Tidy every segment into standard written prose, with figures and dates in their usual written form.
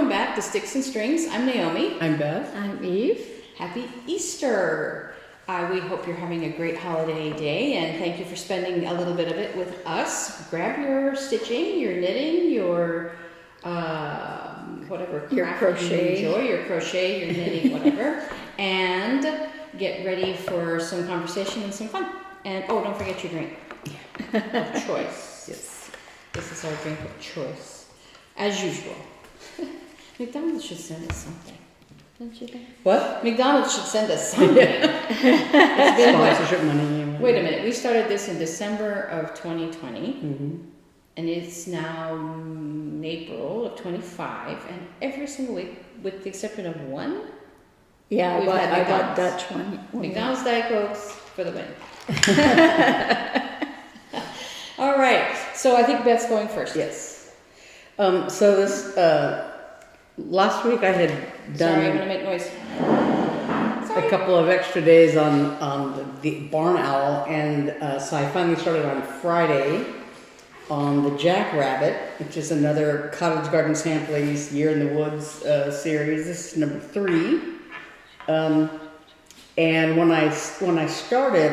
welcome back to Sticks and Strings. I'm Naomi. I'm Beth. I'm Eve. Happy Easter. We hope you're having a great holiday day, and thank you for spending a little bit of it with us. Grab your stitching, your knitting, your whatever Your craft crochet. you enjoy, your crochet, your knitting, whatever, and get ready for some conversation and some fun. And oh, don't forget your drink of choice. Yes. This is our drink of choice, as usual. McDonald's should send us something, don't you think? What? McDonald's should send us something. It's been Sponsorship money. Wait a minute. We started this in December of 2020, Mm-hmm. and it's now April of 25, and every single week, with the exception of one, Yeah, We've had I got McDonald's. Dutch one. McDonald's Diet Cokes for the win. All right. So I think Beth's going first. Yes. So this last week I had Sorry, I'm done gonna make noise. a couple of extra days on the barn owl, and so I finally started on Friday on the Jackrabbit, which is another Cottage Garden Samplings Year in the Woods series. This is number 3. And when I started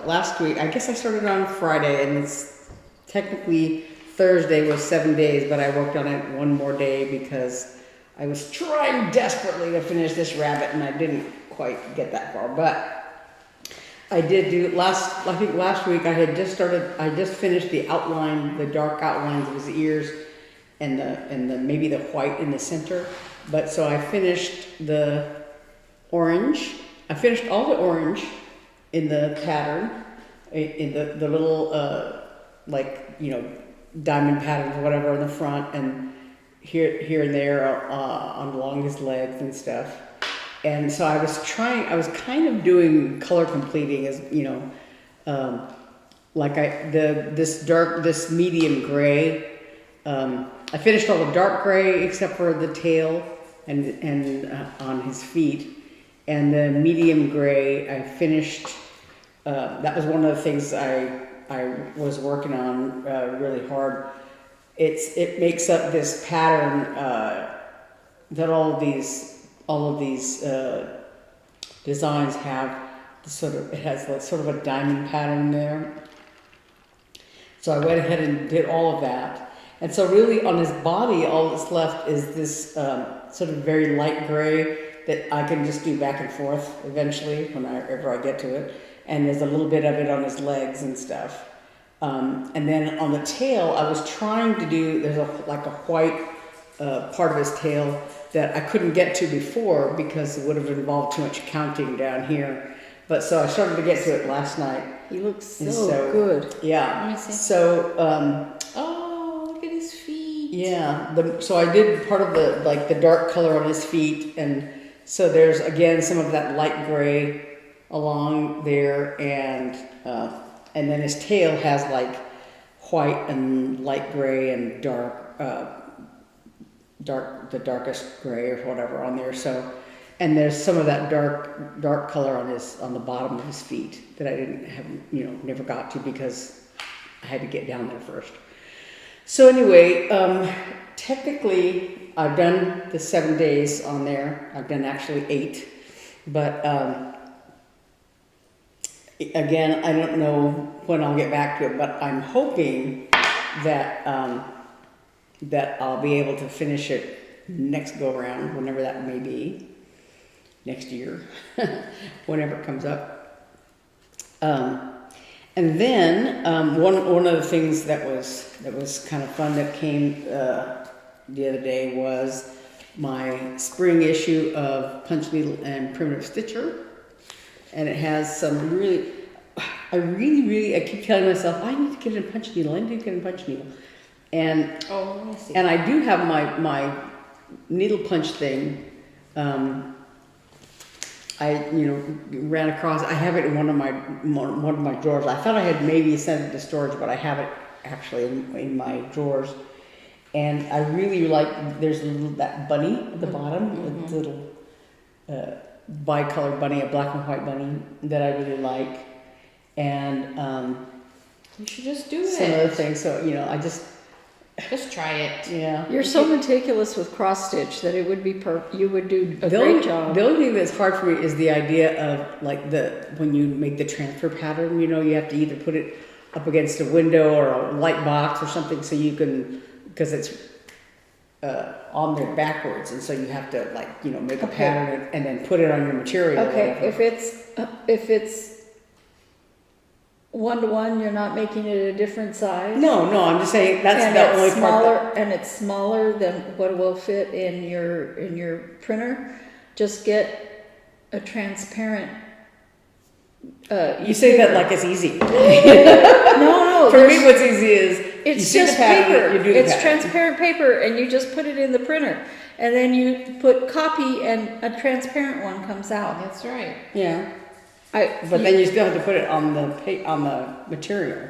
last week, I guess I started on Friday, and it's technically Thursday was 7 days, but I worked on it one more day because I was trying desperately to finish this rabbit, and I didn't quite get that far. But I did do I think last week I just finished the outline, the dark outlines of his ears, and the maybe the white in the center. But so I finished the orange. I finished all the orange in the pattern, in the little diamond patterns or whatever on the front, and here and there on along his legs and stuff. And so I was kind of doing color completing, as you know, this medium gray. I finished all the dark gray except for the tail and on his feet. And the medium gray, I finished. That was one of the things I was working on really hard. It makes up this pattern that all of these designs have. It has sort of a diamond pattern there. So I went ahead and did all of that. And so really on his body, all that's left is this sort of very light gray that I can just do back and forth eventually whenever I get to it. And there's a little bit of it on his legs and stuff. And then on the tail, I was trying to do, there's a white part of his tail that I couldn't get to before because it would have involved too much counting down here. But so I started to get to it last night. He looks so good. Yeah. Let me see. So, Oh, look at his feet. yeah. So I did part of the dark color on his feet, and so there's again some of that light gray along there, and then his tail has like white and light gray and the darkest gray or whatever on there. So, and there's some of that dark color on the bottom of his feet that I never got to because I had to get down there first. So anyway, technically I've done the 7 days on there. I've done actually 8, but again, I don't know when I'll get back to it, but I'm hoping that that I'll be able to finish it next go around, whenever that may be, next year, whenever it comes up. And then one of the things that was kind of fun that came the other day was my spring issue of Punch Needle and Primitive Stitcher, and it has some really. I keep telling myself I need to get a punch needle. And Oh, let me see. and I do have my needle punch thing. I ran across. I have it in one of my drawers. I thought I had maybe sent it to storage, but I have it actually in my drawers. And I really like. There's that bunny at the bottom, Mm-hmm. a little bi-colored bunny, a black and white bunny that I really like. And You should just do it. some other things. So I just Just try it. Yeah. You're so meticulous with cross stitch that it would be you would do a The great only, job. the only thing that's hard for me is the idea of like when you make the transfer pattern, you have to either put it up against a window or a light box or something so you can, because it's on there backwards, and so you have to make a pattern and then put it on your material. Okay, if it's 1-to-1, you're not making it a different size. No, I'm just saying that's And the it's only smaller, part. and it's smaller than what will fit in your printer. Just get a transparent. You say that like it's easy. No. For me, what's easy is It's you see just the pattern, paper. you do the It's pattern. transparent paper, and you just put it in the printer, and then you put copy, and a transparent one comes out. That's right. Yeah. But then you still have to put it on the material,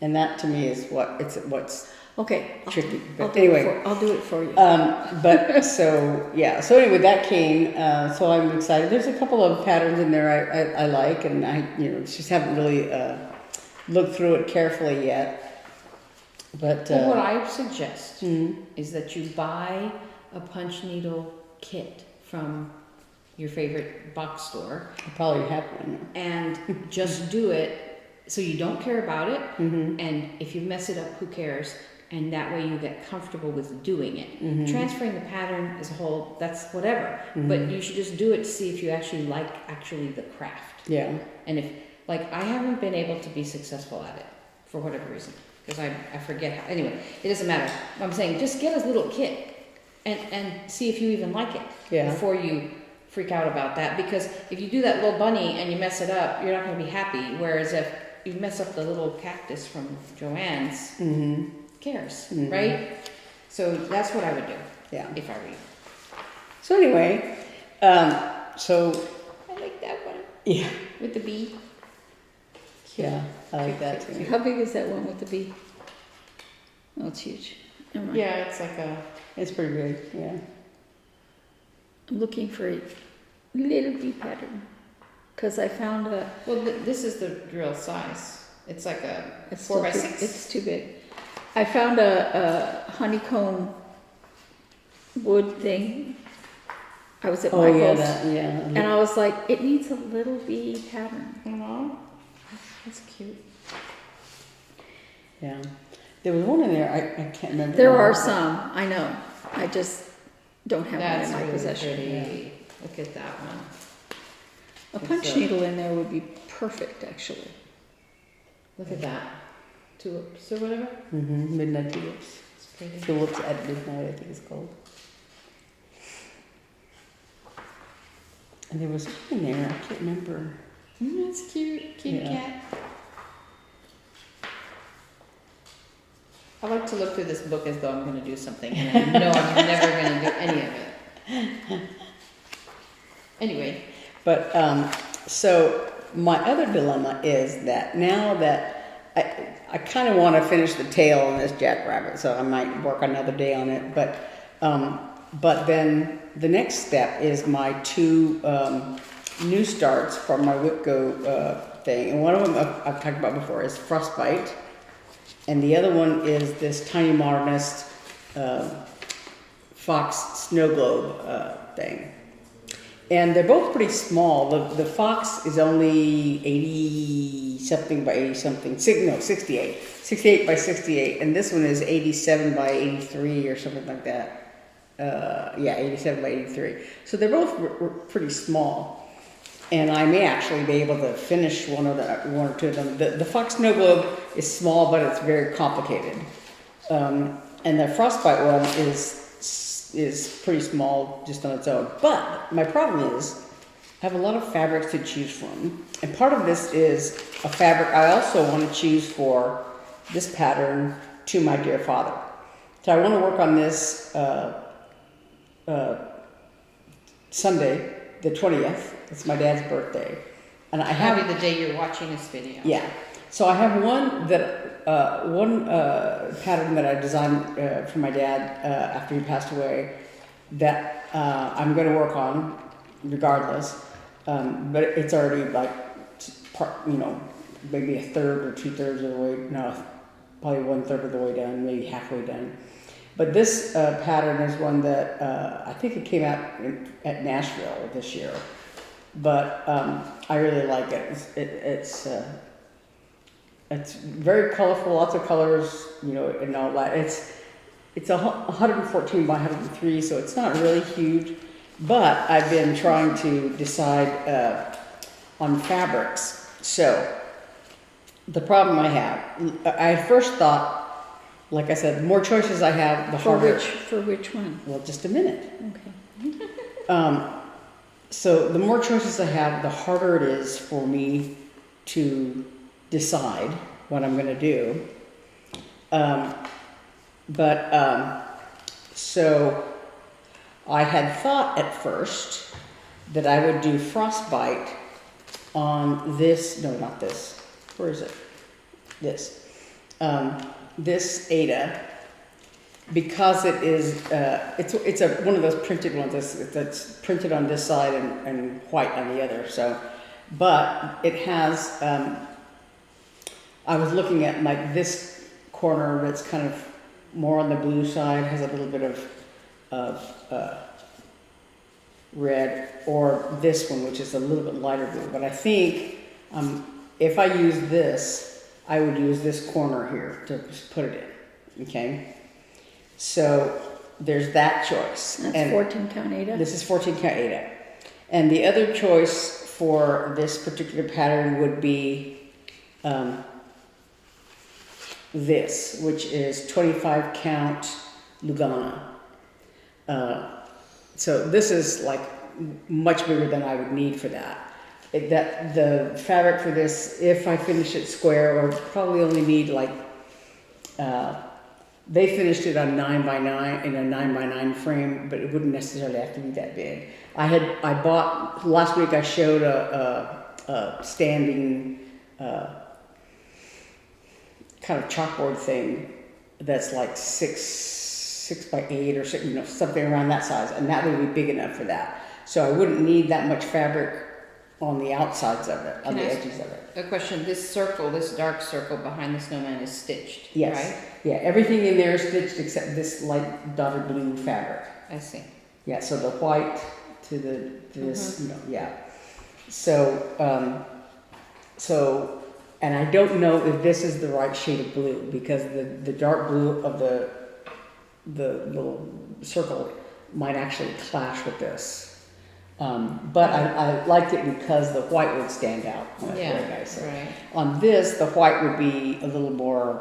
and that to me is what's Okay. tricky. I'll But do anyway, I'll do it for you. but so yeah. So anyway, that came. So I'm excited. There's a couple of patterns in there I like, and I just haven't really looked through it carefully yet. But Well, what I suggest is that you buy a punch needle kit from your favorite box store I probably have one. and just do it so you don't care about it. Mm-hmm. And if you mess it up, who cares? And that way you get comfortable with doing it. Mm-hmm. Transferring the pattern as a whole, that's whatever. But you should just do it to see if you actually like the craft. Yeah. And if, I haven't been able to be successful at it for whatever reason. Because I forget how, anyway, it doesn't matter. I'm saying just get a little kit and see if you even like it. Yeah. Before you freak out about that. Because if you do that little bunny and you mess it up, you're not going to be happy. Whereas if you mess up the little cactus from Joanne's, who cares, right? So that's what I would do. Yeah. If I were you. So anyway, so I like that one. yeah, With the bee. yeah, I like that too. How big is that one with the bee? Oh, it's huge. Never mind. Yeah, it's like a... It's pretty big. Yeah. I'm looking for a little bee pattern because I found a. Well, this is the real size. It's like a It's 4x6. still it's too big. I found a honeycomb wood thing. I was at Michael's, and I was like, it needs a little bee pattern. Aww. That's cute. Yeah. There was one in there. I can't remember. There now. are some, I know. I just don't have That's one in my really possession. pretty. Yeah. Look at that one. A It's punch a- needle in there would be perfect, actually. Look at that. Tulips or whatever. Midnight tulips. It's pretty. Tulips at midnight, I think it's called. And there was one in there. I can't remember. That's cute. Cute Yeah. cat. I like to look through this book as though I'm going to do something, and I know I'm never going to do any of it. Anyway, But so my other dilemma is that now that I kind of want to finish the tail on this jackrabbit, so I might work another day on it. But then the next step is my two new starts from my WIP-GO thing, and one of them I've talked about before is Frostbite, and the other one is this Tiny Modernist Fox Snow Globe thing. And they're both pretty small. The Fox is only 80 something by 80 something, 68 by 68, and this one is 87 by 83 or something like that. Yeah, 87 by 83. So they're both pretty small, and I may actually be able to finish one or two of them. The Fox Snow Globe is small, but it's very complicated, and the Frostbite one is pretty small just on its own. But my problem is I have a lot of fabrics to choose from, and part of this is a fabric I also want to choose for this pattern, To My Dear Father. So I want to work on this Sunday, the 20th. It's my dad's birthday, and I have probably the day you're watching this video. yeah. So I have one pattern that I designed for my dad after he passed away that I'm going to work on regardless. But it's already like maybe a third or 2/3 of the way. No, probably 1/3 of the way done, maybe halfway done. But this pattern is one that I think it came out at Nashville this year. But I really like it. It's very colorful, lots of colors, you know, and all that. It's 114 by 103, so it's not really huge. But I've been trying to decide on fabrics. So the problem I first thought, like I said, the more choices I have, the harder. For which one? Well, just a minute. Okay. So the more choices I have, the harder it is for me to decide what I'm going to do. So I had thought at first that I would do frostbite on this. No, not this. Where is it? This. This Ada, because it is, it's one of those printed ones that's printed on this side and white on the other. So, but it has. I was looking at like this corner that's kind of more on the blue side, has a little bit of red, or this one, which is a little bit lighter blue. But I think if I use this, I would use this corner here to just put it in, okay? So there's that choice. That's 14 count Ada? This is 14 count Ada. And the other choice for this particular pattern would be this, which is 25 count Lugana. So this is like much bigger than I would need for that. The fabric for this, if I finish it square, or probably only need like, they finished it on 9x9 in a 9x9 frame, but it wouldn't necessarily have to be that big. I bought last week. I showed a standing kind of chalkboard thing that's like 6x8 or something, you know, something around that size, and that would be big enough for that. So I wouldn't need that much fabric on the outsides of it, on the edges of it. A question, this circle, this dark circle behind the snowman is stitched, Yes. right? Yeah, everything in there is stitched except this light dotted blue fabric. I see. Yeah, so the white to this, you know, yeah. So, and I don't know if this is the right shade of blue, because the dark blue of the little circle might actually clash with this. But I liked it because the white would stand out. Yeah, very nice. right. On this, the white would be a little more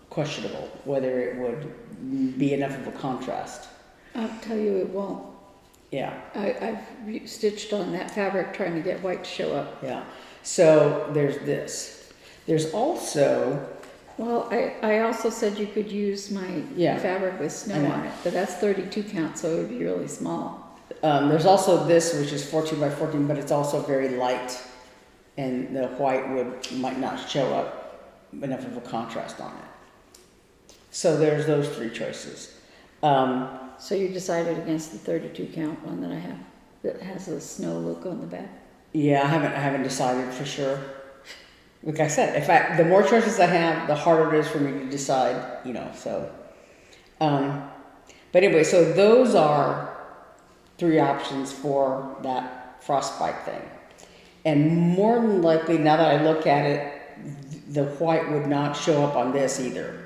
questionable, whether it would be enough of a contrast. I'll tell you it won't. Yeah. I've stitched on that fabric trying to get white to show up. Yeah. So there's this. There's also... Well, I also said you could use my fabric with snow on it, but that's 32 count, so it would be really small. There's also this, which is 14 by 14, but it's also very light, and the white might not show up enough of a contrast on it. So there's those three choices. So you decided against the 32 count one that I have that has a snow look on the back? Yeah, I haven't decided for sure. Like I said, the more choices I have, the harder it is for me to decide, you know, so. But anyway, so those are 3 options for that frostbite thing. And more than likely, now that I look at it, the white would not show up on this either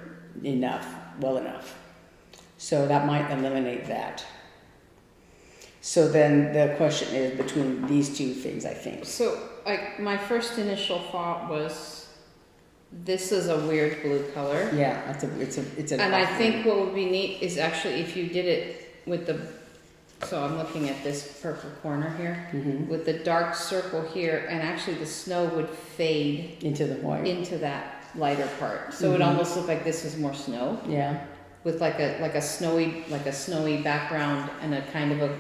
well enough. So that might eliminate that. So then the question is between these two things, I think. So my first initial thought was, this is a weird blue color. Yeah, it's an. And I think what would be neat is actually if you did it with so I'm looking at this purple corner here, with the dark circle here, and actually the snow would fade into the white, into that lighter part. So it almost looked like this was more snow. Yeah. With like a snowy background and a kind of a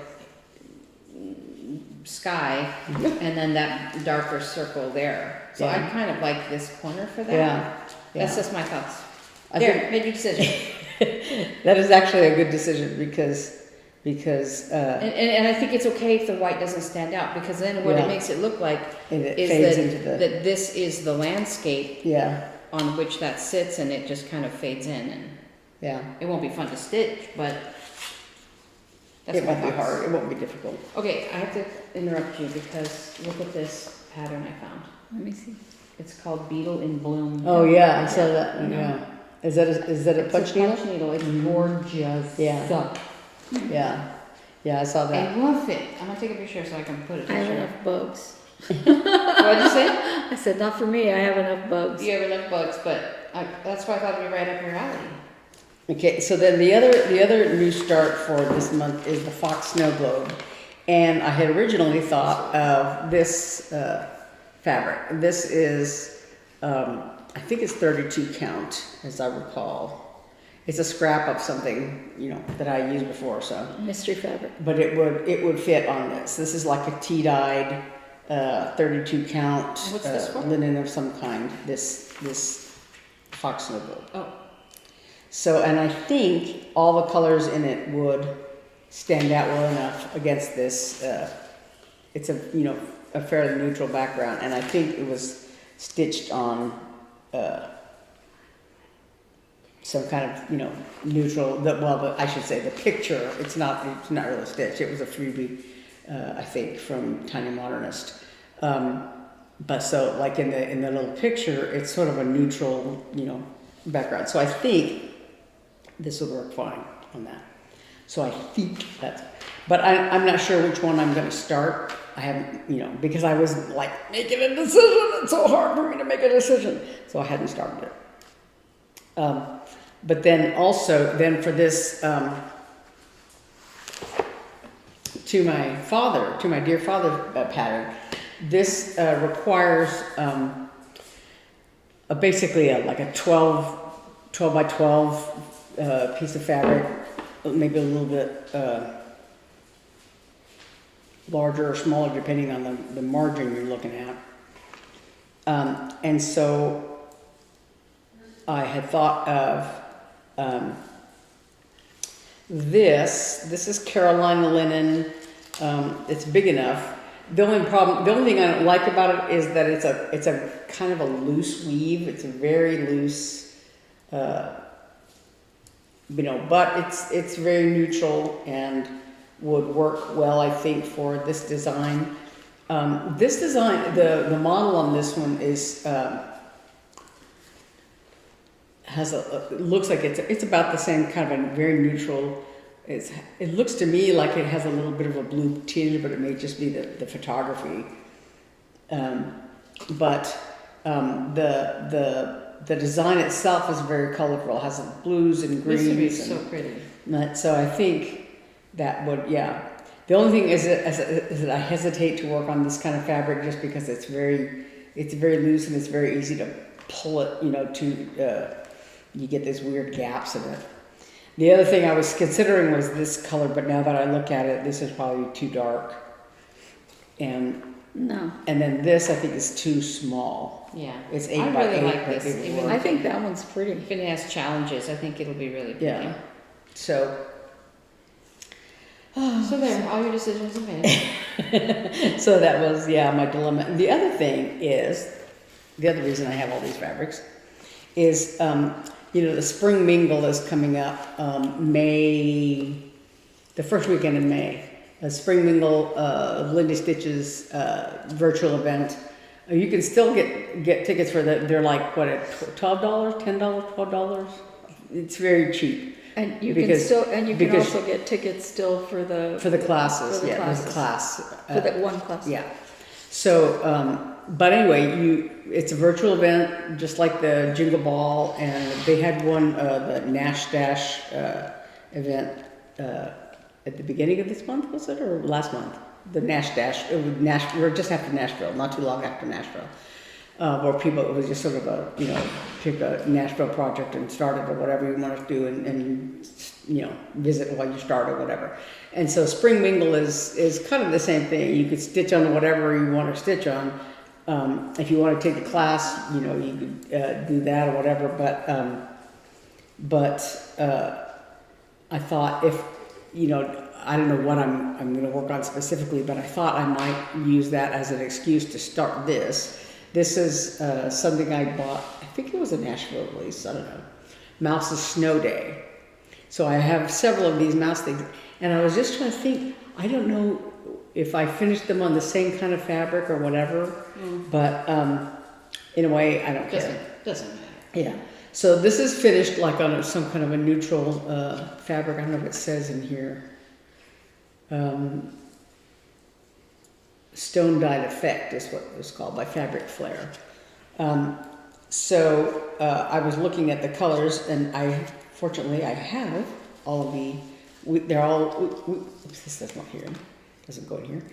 sky, and then that darker circle there. So I kind of like this corner for that. Yeah. That's just my thoughts. Made your decision. That is actually a good decision because and I think it's okay if the white doesn't stand out, because then what it makes it look like it is fades that, into that this is the landscape. Yeah. on which that sits, and it just kind of fades in, and Yeah. it won't be fun to stitch, but that's It my won't be thoughts. hard, it won't be difficult. Okay, I have to interrupt you because look at this pattern I found. Let me see. It's called Beetle in Bloom. Oh, yeah, I saw that, Yeah. yeah. Is that a It's punch a needle? punch needle. It's Mhm. gorgeous. Yeah. Yeah, yeah, I saw I that. love it. I'm gonna take a picture so I can put a I have picture. enough bugs. What'd you say? I said, not for me, I have enough bugs. You have enough bugs, but that's why I thought it'd be right up your alley. Okay, so then the other new start for this month is the Fox Snow Globe. And I had originally thought of this fabric. This is, I think it's 32 count, as I recall. It's a scrap of something, that I used before, so. Mystery fabric. But it would fit on this. This is like a tea-dyed, 32 count What's this for? linen of some kind. This Fox Snow Globe. Oh, So, and I think all the colors in it would stand out well enough against this. It's a fairly neutral background, and I think it was stitched on some kind of neutral. I should say the picture. It's not really stitched. It was a freebie, I think, from Tiny Modernist. But so, like in the little picture, it's sort of a neutral, background. So I think this would work fine on that. So I think that's, but I'm not sure which one I'm going to start. I haven't, because I was like making a decision. It's so hard for me to make a decision. So I hadn't started it. But then also, for this, to my dear father pattern, this requires basically like a 12 by 12 piece of fabric, maybe a little bit larger or smaller depending on the margin you're looking at. And so I had thought of this is Carolina linen. It's big enough. The only thing I don't like about it is that it's a kind of a loose weave. It's a very loose, but it's very neutral and would work well, I think, for this design. This design, the model on this one is looks like it's about the same kind of a very neutral. It looks to me like it has a little bit of a blue tinge, but it may just be the photography. But the design itself is very colorful. It has blues and greens. this would be so pretty. So I think that would, yeah. The only thing is that I hesitate to work on this kind of fabric just because it's very loose and it's very easy to pull it. You get these weird gaps in it. The other thing I was considering was this color, but now that I look at it, this is probably too dark. And then this I think is too small. Yeah. It's 8 I by really 8. like but this. it would Even work. I think that one's pretty. if it has challenges, I think it'll be really pretty. Yeah. So So there, all your decisions are made. so that was my dilemma. And the other thing is, the other reason I have all these fabrics is the spring mingle is coming up the first weekend in May. A spring mingle of Lindy Stitch's virtual event. You can still get tickets for that. They're like what, $12, $10, $12. It's very cheap. And you Because- can also get tickets still for the classes. for the Yeah, there's a classes. class. For that one class. Yeah. So, but anyway, it's a virtual event, just like the Jingle Ball, and they had one, the Nash Dash event at the beginning of this month, was it, or last month? The Nash Dash, we were just after Nashville, not too long after Nashville, where people, it was just sort of a, pick a Nashville project and start it or whatever you want to do and visit while you start or whatever. And so Spring Mingle is kind of the same thing. You could stitch on whatever you want to stitch on. If you want to take the class, you could do that or whatever. But I thought if, I don't know what I'm going to work on specifically, but I thought I might use that as an excuse to start this. This is something I bought, I think it was a Nashville release, I don't know. Mouse's Snow Day. So I have several of these mouse things, and I was just trying to think, I don't know if I finished them on the same kind of fabric or whatever, but in a way, I don't care. Doesn't matter. Yeah. So this is finished like on some kind of a neutral fabric. I don't know if it says in here. Stone Dyed Effect is what it was called by Fabric Flare. So I was looking at the colors, and fortunately I have all of they're all, oops, this does not here, doesn't go in here.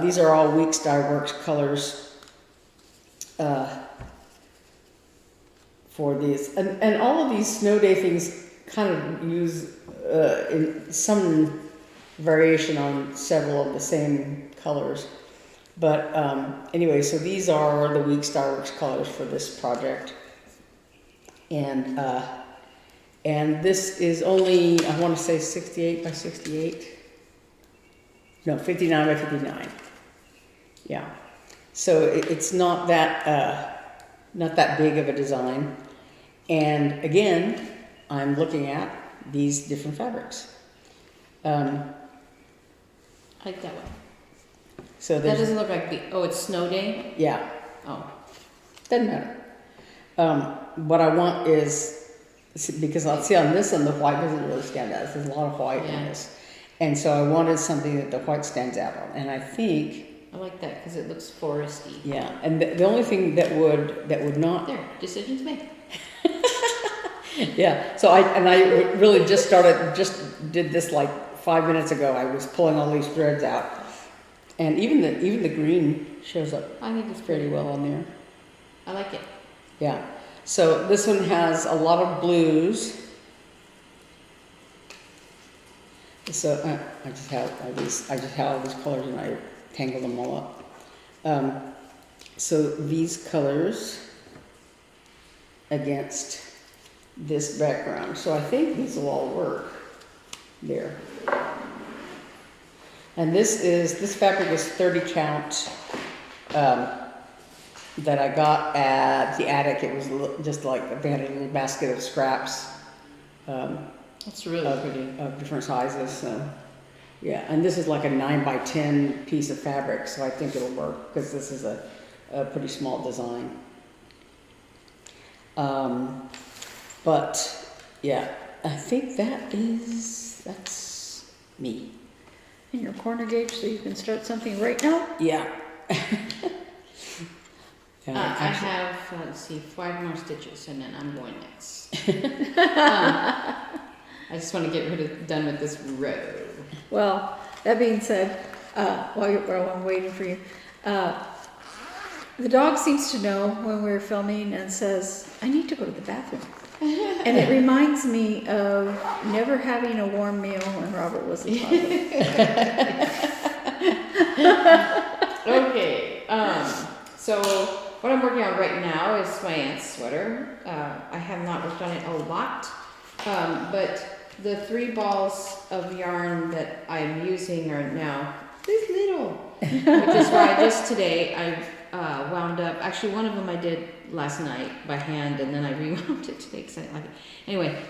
These are all Weeks Dye Works colors for these. And all of these snow day things kind of use in some variation on several of the same colors. But anyway, so these are the Weeks Dye Works colors for this project. And this is only, I want to say 68 by 68. No, 59 by 59. Yeah. So it's not that big of a design. And again, I'm looking at these different fabrics. I like that one. So That doesn't look like it's snow day? Yeah. Oh. Doesn't matter. What I want is, because I'll see on this one, the white doesn't really stand out. There's a lot of white in this. And so I wanted something that the white stands out on. And I think... I like that because it looks foresty. Yeah, and the only thing that would not... There, decisions made. Yeah, so I really just did this like 5 minutes ago. I was pulling all these threads out. And even the green shows up I think it's pretty well on there. I like it. Yeah. So this one has a lot of blues. So I just have all these colors, and I tangled them all up. So these colors against this background. So I think these will all work there. And this fabric is 30 count. That I got at the attic. It was just like they had a little basket of scraps. That's really pretty. Of different sizes. So, yeah, and this is like a 9 by 10 piece of fabric, so I think it'll work because this is a pretty small design. But yeah, I think that's me. In your corner gauge, so you can start something right now? Yeah. I have, let's see, 5 more stitches, and then I'm going next. I just want to get done with this row. Well, that being said, while I'm waiting for you, the dog seems to know when we're filming and says, I need to go to the bathroom. And it reminds me of never having a warm meal when Robert was a toddler. Okay, so what I'm working on right now is my aunt's sweater. I have not worked on it a lot, but the 3 balls of yarn that I'm using are now this little, which is why just today I wound up, actually one of them I did last night by hand, and then I rewound it today because I didn't like it. Anyway,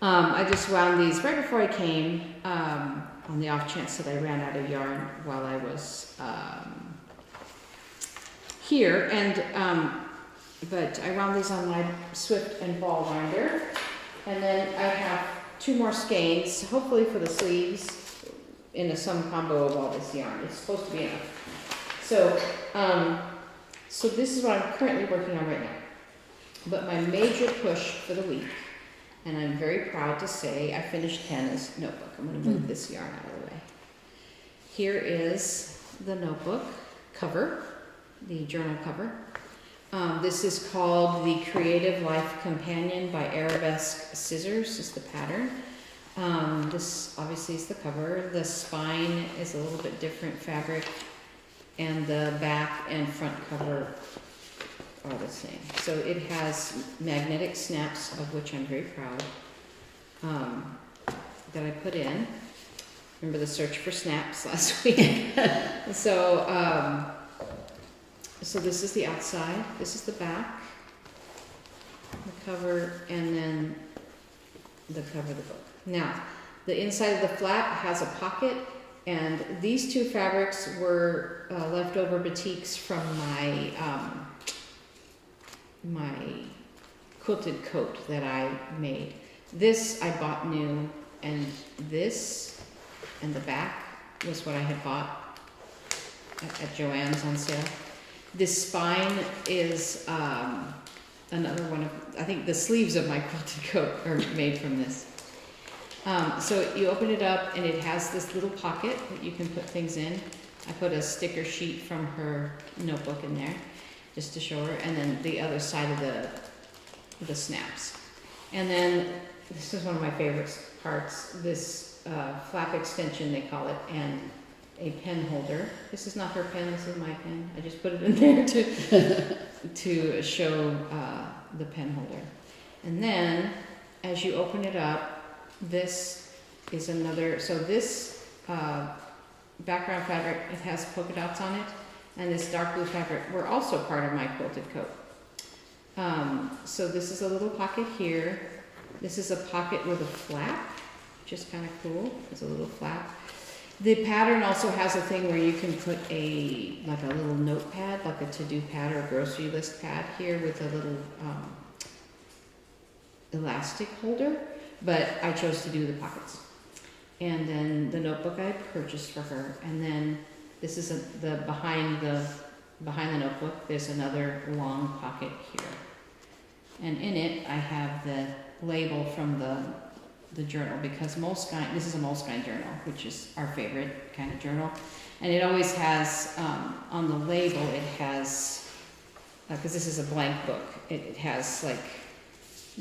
I just wound these right before I came, on the off chance that I ran out of yarn while I was here, and but I wound these on my Swift and ball winder, and then I have 2 more skeins, hopefully for the sleeves, in some combo of all this yarn. It's supposed to be enough. So, so this is what I'm currently working on right now. But my major push for the week, and I'm very proud to say I finished Hannah's notebook. I'm going to move this yarn out of the way. Here is the notebook cover, the journal cover. This is called the Creative Life Companion by Arabesque Scissors, is the pattern. This obviously is the cover. The spine is a little bit different fabric, and the back and front cover are the same. So it has magnetic snaps, of which I'm very proud, that I put in. Remember the search for snaps last week? So, so this is the outside, this is the back. cover, and then the cover of the book. Now, the inside of the flap has a pocket, and these two fabrics were leftover batiks from my my quilted coat that I made. This I bought new, and this and the back was what I had bought at Joann's on sale. This spine is another one of, I think the sleeves of my quilted coat are made from this. So you open it up and it has this little pocket that you can put things in. I put a sticker sheet from her notebook in there just to show her, and then the other side of the snaps. And then this is one of my favorite parts, this flap extension they call it, and a pen holder. This is not her pen, this is my pen. I just put it in there to show the pen holder. And then as you open it up, this is another, so this background fabric, it has polka dots on it, and this dark blue fabric were also part of my quilted coat. So this is a little pocket here. This is a pocket with a flap, which is kind of cool. It's a little flap. The pattern also has a thing where you can put like a little notepad, like a to-do pad or a grocery list pad here with a little elastic holder, but I chose to do the pockets. And then the notebook I purchased for her, and then this is the behind the notebook. There's another long pocket here, and in it I have the label from the journal, because Moleskine, this is a Moleskine journal, which is our favorite kind of journal, and it always has on the label it has, because this is a blank book, it has like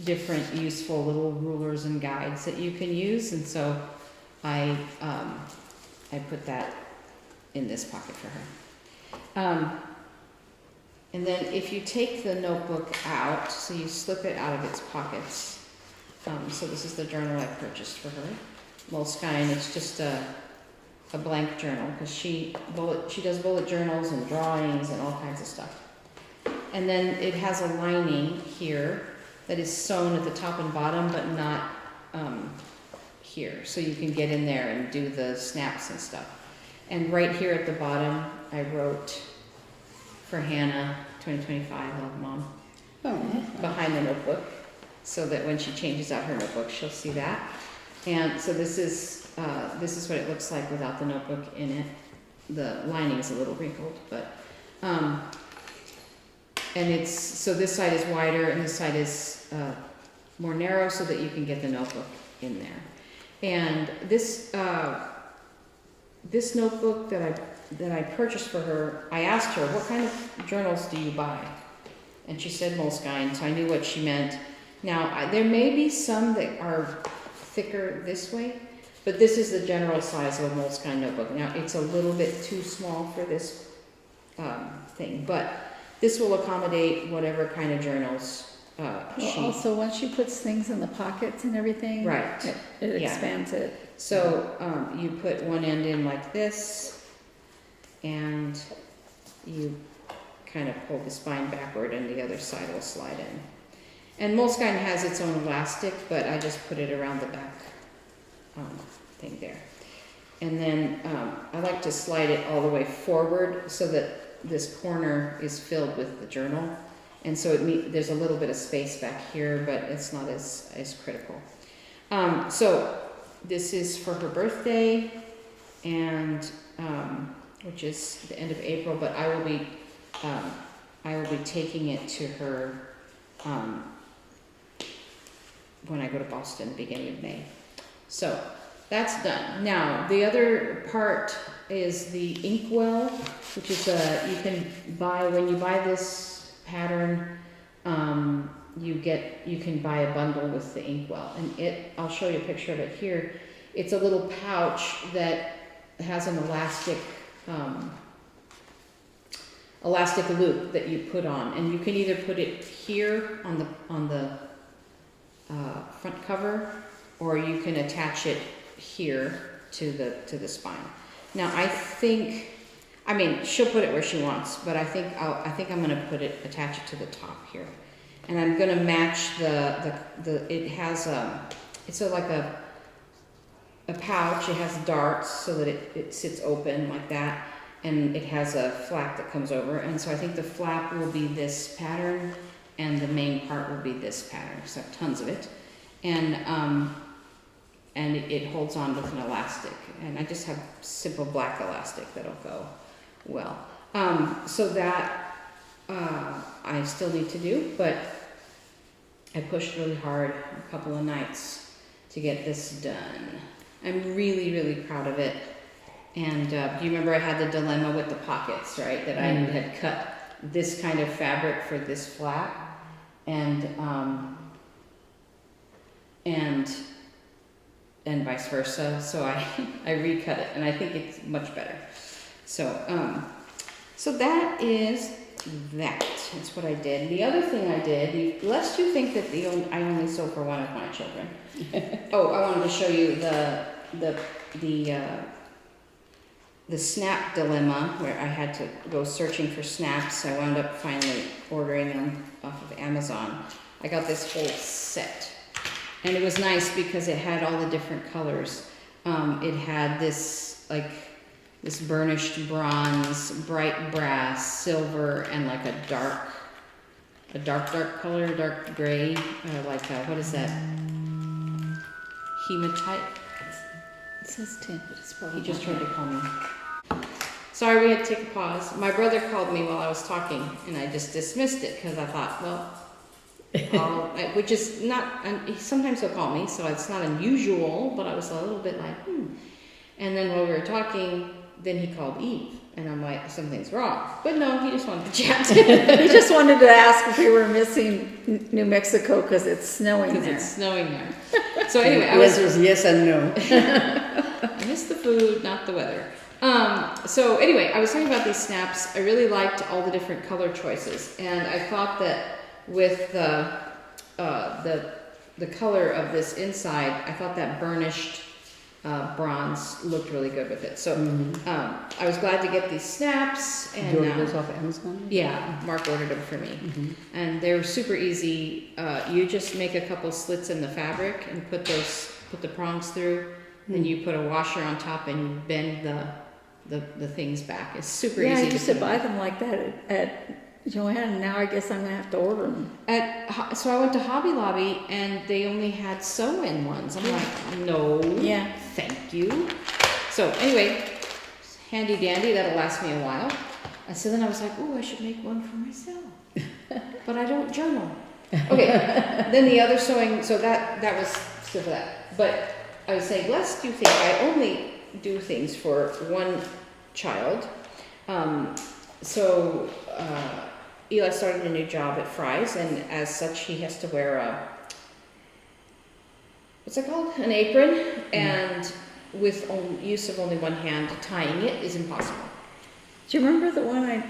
different useful little rulers and guides that you can use, and so I put that in this pocket for her. And then if you take the notebook out, so you slip it out of its pockets. So this is the journal I purchased for her, Moleskine. It's just a blank journal, because she does bullet journals and drawings and all kinds of stuff. And then it has a lining here that is sewn at the top and bottom, but not here, so you can get in there and do the snaps and stuff. And right here at the bottom, I wrote, for Hannah, 2025, love Mom, behind the notebook, so that when she changes out her notebook, she'll see that. And so this is what it looks like without the notebook in it. The lining is a little wrinkled, but and it's, so this side is wider and this side is more narrow, so that you can get the notebook in there. And this this notebook that I purchased for her, I asked her, what kind of journals do you buy? And she said Moleskine, so I knew what she meant. Now, there may be some that are thicker this way, but this is the general size of a Moleskine notebook. Now, it's a little bit too small for this thing, but this will accommodate whatever kind of journals Also, once she puts things in the pockets and everything, right, it expands it. So you put one end in like this, and you kind of pull the spine backward, and the other side will slide in. And Moleskine has its own elastic, but I just put it around the back thing there. And then I like to slide it all the way forward so that this corner is filled with the journal. And so there's a little bit of space back here, but it's not as critical. So this is for her birthday, and which is the end of April. But I will be taking it to her when I go to Boston, beginning of May. So that's done. Now the other part is the inkwell, which is you can buy when you buy this pattern. You can buy a bundle with the inkwell, and I'll show you a picture of it here. It's a little pouch that has an elastic loop that you put on, and you can either put it here on the front cover, or you can attach it here to the spine. Now I mean, she'll put it where she wants, but I think I'm going to attach it to the top here. and I'm gonna match it has it's like a pouch. It has darts so that it sits open like that, and it has a flap that comes over, and so I think the flap will be this pattern and the main part will be this pattern, because I have tons of it, and it holds on with an elastic, and I just have simple black elastic that'll go well. So that I still need to do, but I pushed really hard a couple of nights to get this done. I'm really, really proud of it. And do you remember I had the dilemma with the pockets, right? That I had cut this kind of fabric for this flap, and vice versa. So I recut it, and I think it's much better. So so that is that. That's what I did. The other thing I did, lest you think that I only sew for one of my children. Oh, I wanted to show you the snap dilemma, where I had to go searching for snaps. I wound up finally ordering them off of Amazon. I got this whole set, and it was nice because it had all the different colors. It had this burnished bronze, bright brass, silver, and like a dark color, dark gray, what is that? Hematite. It says tin, but it's probably. He just tried to call me. Sorry, we had to take a pause. My brother called me while I was talking, and I just dismissed it because I thought, well, which is not. Sometimes he'll call me, so it's not unusual. But I was a little bit like, And then while we were talking, then he called Eve, and I'm like, something's wrong. But no, he just wanted to chat. He just wanted to ask if we were missing New Mexico because it's snowing there. It's snowing there. So anyway, the answer is yes and no. I miss the food, not the weather. So anyway, I was talking about these snaps. I really liked all the different color choices, and I thought that with the color of this inside, I thought that burnished bronze looked really good with it. So I was glad to get these snaps. And you ordered those off Amazon? Yeah, Mark ordered them for me, and they're super easy. You just make a couple slits in the fabric and put the prongs through. Then you put a washer on top and you bend the things back. It's super easy. Yeah, I used to buy them like that at Joann, and now I guess I'm gonna have to order them. So I went to Hobby Lobby and they only had sew-in ones. I'm like, no, thank you. So anyway, handy dandy. That'll last me a while. So then I was like, oh, I should make one for myself, but I don't journal. Okay. Then the other sewing. So that was still for that, but. I was saying, lest you think I only do things for one child. Eli started a new job at Fry's, and as such, he has to wear what's it called? An apron, and with use of only one hand, tying it is impossible. Do you remember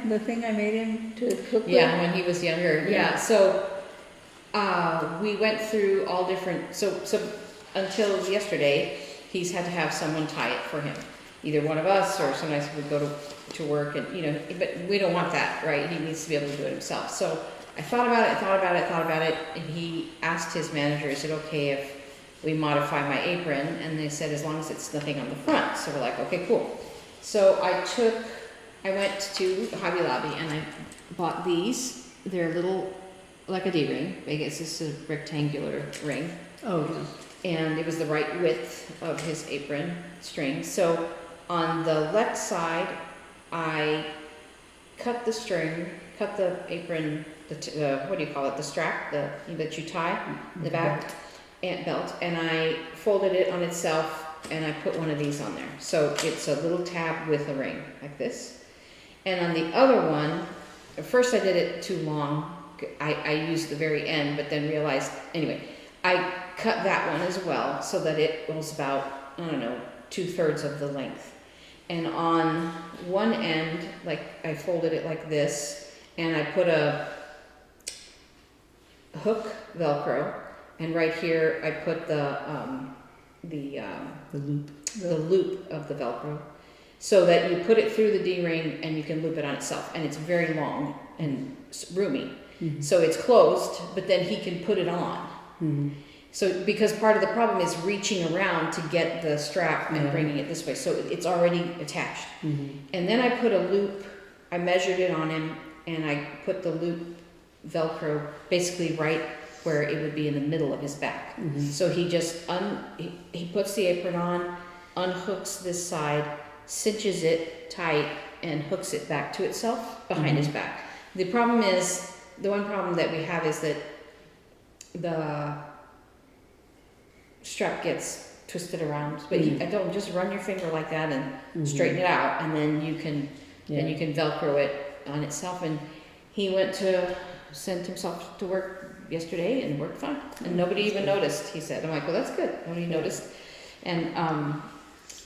the thing I made him to cook with? Yeah, when he was younger. Yeah. So we went through all different. So until yesterday, he's had to have someone tie it for him. Either one of us, or sometimes we go to work, and but we don't want that, right? He needs to be able to do it himself. So I thought about it, and he asked his manager, is it okay if we modify my apron? And they said, as long as it's nothing on the front. So we're like, okay, cool. So I went to Hobby Lobby and I bought these. They're little, like a D-ring. I guess it's a rectangular ring. Oh, yeah. And it was the right width of his apron string. So on the left side, I cut the string, cut the apron, what do you call it? The strap that you tie in the back, and belt, and I folded it on itself, and I put one of these on there. So it's a little tab with a ring like this. And on the other one, at first I did it too long. I used the very end, but then realized, anyway, I cut that one as well so that it was about, 2/3 of the length. And on one end, I folded it like this, and I put a hook Velcro, and right here I put the loop of the Velcro, so that you put it through the D-ring and you can loop it on itself, and it's very long and roomy. So it's closed, but then he can put it on. So because part of the problem is reaching around to get the strap and bringing it this way. So it's already attached. And then I put a loop, I measured it on him, and I put the loop Velcro basically right where it would be in the middle of his back. So he just, he puts the apron on, unhooks this side, cinches it tight, and hooks it back to itself behind his back. The problem is, the one problem that we have is that the strap gets twisted around. But I don't, just run your finger like that and straighten it out, and then you can Velcro it on itself. And he went to send himself to work yesterday and worked fine, and nobody even noticed. He said, "I'm like, well, that's good. Nobody noticed." And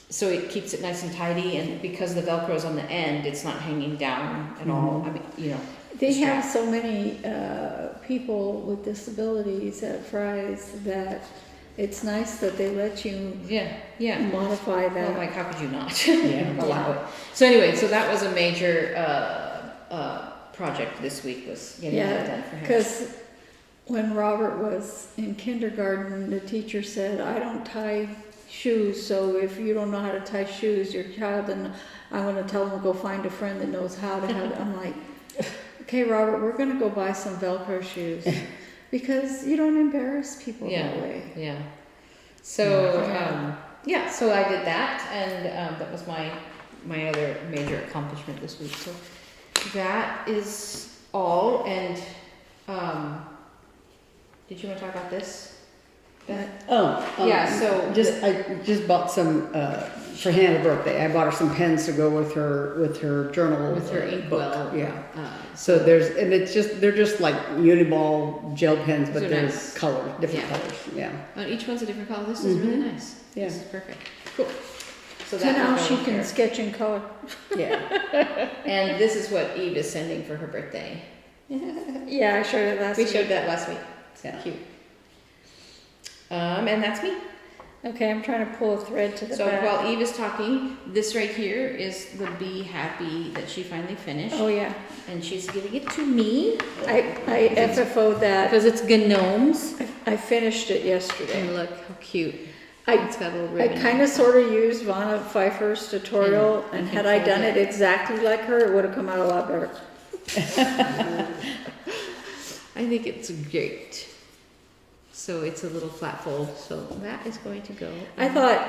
so it keeps it nice and tidy, and because the Velcro's on the end, it's not hanging down at all. I mean, you know. They have so many people with disabilities at Fry's that it's nice that they let you modify that. Well, like, how could you not allow it? So anyway, so that was a major project this week, was getting that done for him. Because when Robert was in kindergarten, the teacher said, "I don't tie shoes, so if you don't know how to tie shoes, your child, and I'm going to tell them to go find a friend that knows how to." I'm like, "Okay, Robert, we're going to go buy some Velcro shoes because you don't embarrass people that way." Yeah. So so I did that, and that was my other major accomplishment this week. So that is all. And did you want to talk about this? I just bought some for Hannah's birthday. I bought her some pens to go with her journal, with her inkwell. So they're just like Uniball gel pens, but there's nice. colors, different colors. Yeah. Each one's a different color. This is really nice. Yeah. This is perfect. Cool. So now she can sketch in color. Yeah. And this is what Eve is sending for her birthday. Yeah, I showed it last week. We showed that last week. Yeah. Cute. And that's me. Okay, I'm trying to pull a thread to the So back. while Eve is talking, this right here is the Be Happy that she finally finished. Oh yeah. And she's giving it to me. I FFO'd that. Because it's gnomes. I finished it yesterday. And look how cute. I It's got a little ribbon. kind of sort of used Vanna Pfeiffer's tutorial, and had I done it exactly like her, it would have come out a lot better. I think it's great. So it's a little flat fold. So that is going to go. I thought